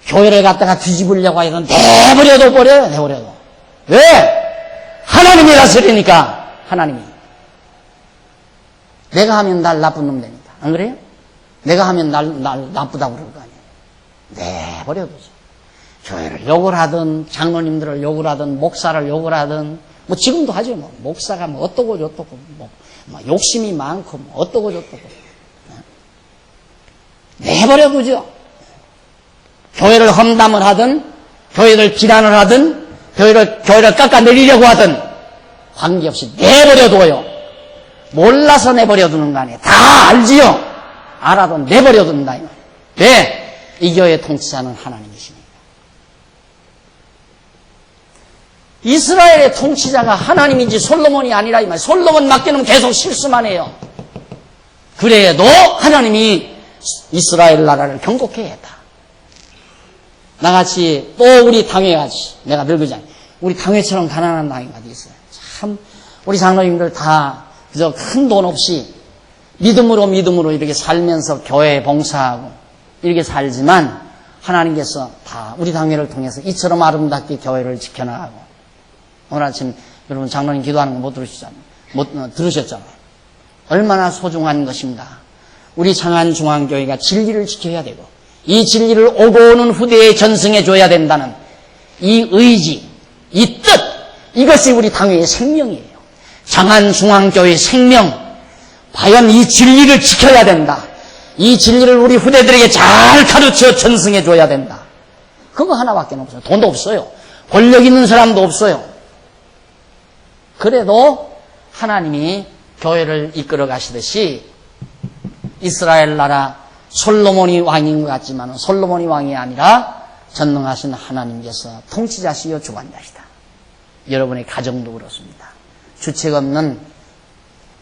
교회를 갖다가 뒤집으려고 하든 내버려도 버려요. 내버려도. 왜? 하나님이 다스리니까. 하나님이. 내가 하면 날 나쁜 놈 되니까. 안 그래요? 내가 하면 날 나쁘다고 그럴 거 아니에요. 내버려두죠. 교회를 욕을 하든 장로님들을 욕을 하든 목사를 욕을 하든 뭐 지금도 하죠. 뭐 목사가 뭐 어떠고 저떠고 뭐 욕심이 많고 뭐 어떠고 저떠고 내버려두죠. 교회를 험담을 하든 교회를 비난을 하든 교회를 깎아내리려고 하든 관계없이 내버려둬요. 몰라서 내버려두는 거 아니에요. 다 알지요. 알아도 내버려둔다. 왜? 이 교회의 통치자는 하나님이시니까. 이스라엘의 통치자가 하나님인지 솔로몬이 아니라 이 말. 솔로몬 맡기는 계속 실수만 해요. 그래도 하나님이 이스라엘 나라를 경고케 했다. 나같이 또 우리 당회같이 내가 늙으지 않아요. 우리 당회처럼 가난한 당회가 어디 있어요. 참 우리 장로님들 다 그저 큰 돈 없이 믿음으로 이렇게 살면서 교회에 봉사하고 이렇게 살지만 하나님께서 다 우리 당회를 통해서 이처럼 아름답게 교회를 지켜나가고 오늘 아침 여러분 장로님 기도하는 거 못 들으셨잖아요. 얼마나 소중한 것인가. 우리 장안중앙교회가 진리를 지켜야 되고 이 진리를 오고 오는 후대에 전승해 줘야 된다는 이 의지, 이 뜻, 이것이 우리 당회의 생명이에요. 장안중앙교회의 생명. 과연 이 진리를 지켜야 된다. 이 진리를 우리 후대들에게 잘 가르쳐 전승해 줘야 된다. 그거 하나밖에 없어요. 돈도 없어요. 권력 있는 사람도 없어요. 그래도 하나님이 교회를 이끌어 가시듯이 이스라엘 나라 솔로몬이 왕인 것 같지만 솔로몬이 왕이 아니라 전능하신 하나님께서 통치자시요 주관자시다. 여러분의 가정도 그렇습니다. 주책 없는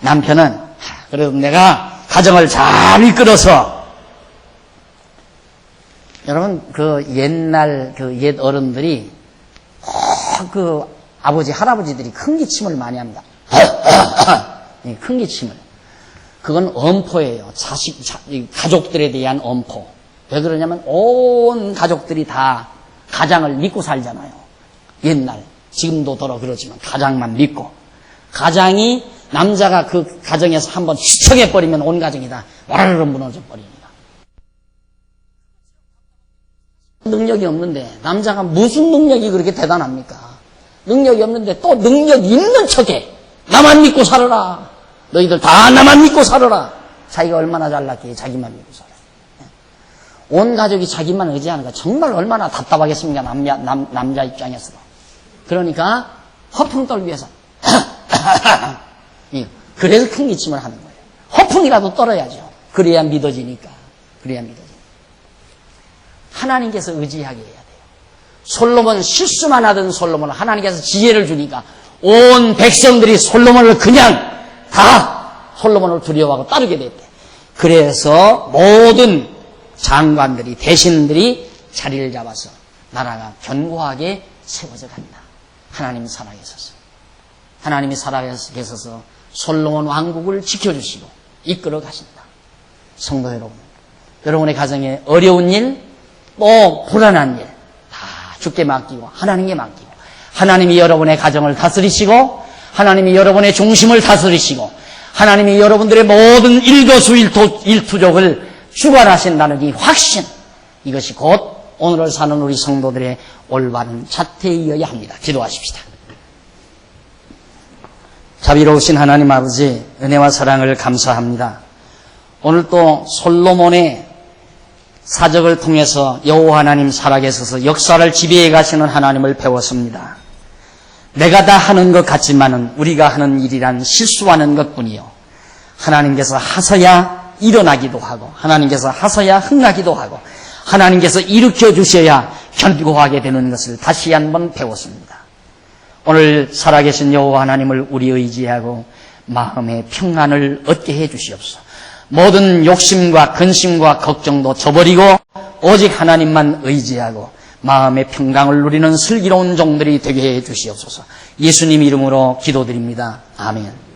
남편은 그래도 내가 가정을 잘 이끌어서 여러분 그 옛날 그 옛 어른들이 그 아버지 할아버지들이 큰 기침을 많이 합니다. 큰 기침을. 그건 엄포예요. 가족들에 대한 엄포. 왜 그러냐면 온 가족들이 다 가장을 믿고 살잖아요. 옛날 지금도 더러 그러지만 가장만 믿고 가장이 남자가 그 가정에서 한번 시청해버리면 온 가정이 다 와르르 무너져 버립니다. 능력이 없는데 남자가 무슨 능력이 그렇게 대단합니까? 능력이 없는데 또 능력 있는 척해. 나만 믿고 살아라. 너희들 다 나만 믿고 살아라. 자기가 얼마나 잘났기에 자기만 믿고서. 온 가족이 자기만 의지하는 거 정말 얼마나 답답하겠습니까? 남자 입장에서. 그러니까 허풍 떨기 위해서 그래서 큰 기침을 하는 거예요. 허풍이라도 떨어야죠. 그래야 믿어지니까. 하나님께서 의지하게 해야 돼요. 솔로몬 실수만 하던 솔로몬을 하나님께서 지혜를 주니까 온 백성들이 솔로몬을 그냥 다 솔로몬을 두려워하고 따르게 됐대. 그래서 모든 장관들이, 대신들이 자리를 잡아서 나라가 견고하게 세워져 간다. 하나님이 살아계셔서. 하나님이 살아계셔서 솔로몬 왕국을 지켜주시고 이끌어 가신다. 성도 여러분, 여러분의 가정에 어려운 일, 또 불안한 일 다 주께 맡기고 하나님께 맡기고, 하나님이 여러분의 가정을 다스리시고 하나님이 여러분의 중심을 다스리시고 하나님이 여러분들의 모든 일거수일투족을 주관하신다는 이 확신, 이것이 곧 오늘을 사는 우리 성도들의 올바른 자태이어야 합니다. 기도하십시다. 자비로우신 하나님 아버지, 은혜와 사랑을 감사합니다. 오늘 또 솔로몬의 사적을 통해서 여호와 하나님 살아계셔서 역사를 지배해 가시는 하나님을 배웠습니다. 내가 다 하는 것 같지만은 우리가 하는 일이란 실수하는 것뿐이요, 하나님께서 하셔야 일어나기도 하고 하나님께서 하셔야 흥하기도 하고 하나님께서 일으켜 주셔야 견고하게 되는 것을 다시 한번 배웠습니다. 오늘 살아계신 여호와 하나님을 우리 의지하고 마음의 평안을 얻게 해 주시옵소서. 모든 욕심과 근심과 걱정도 저버리고 오직 하나님만 의지하고 마음의 평강을 누리는 슬기로운 종들이 되게 해 주시옵소서. 예수님 이름으로 기도드립니다. 아멘.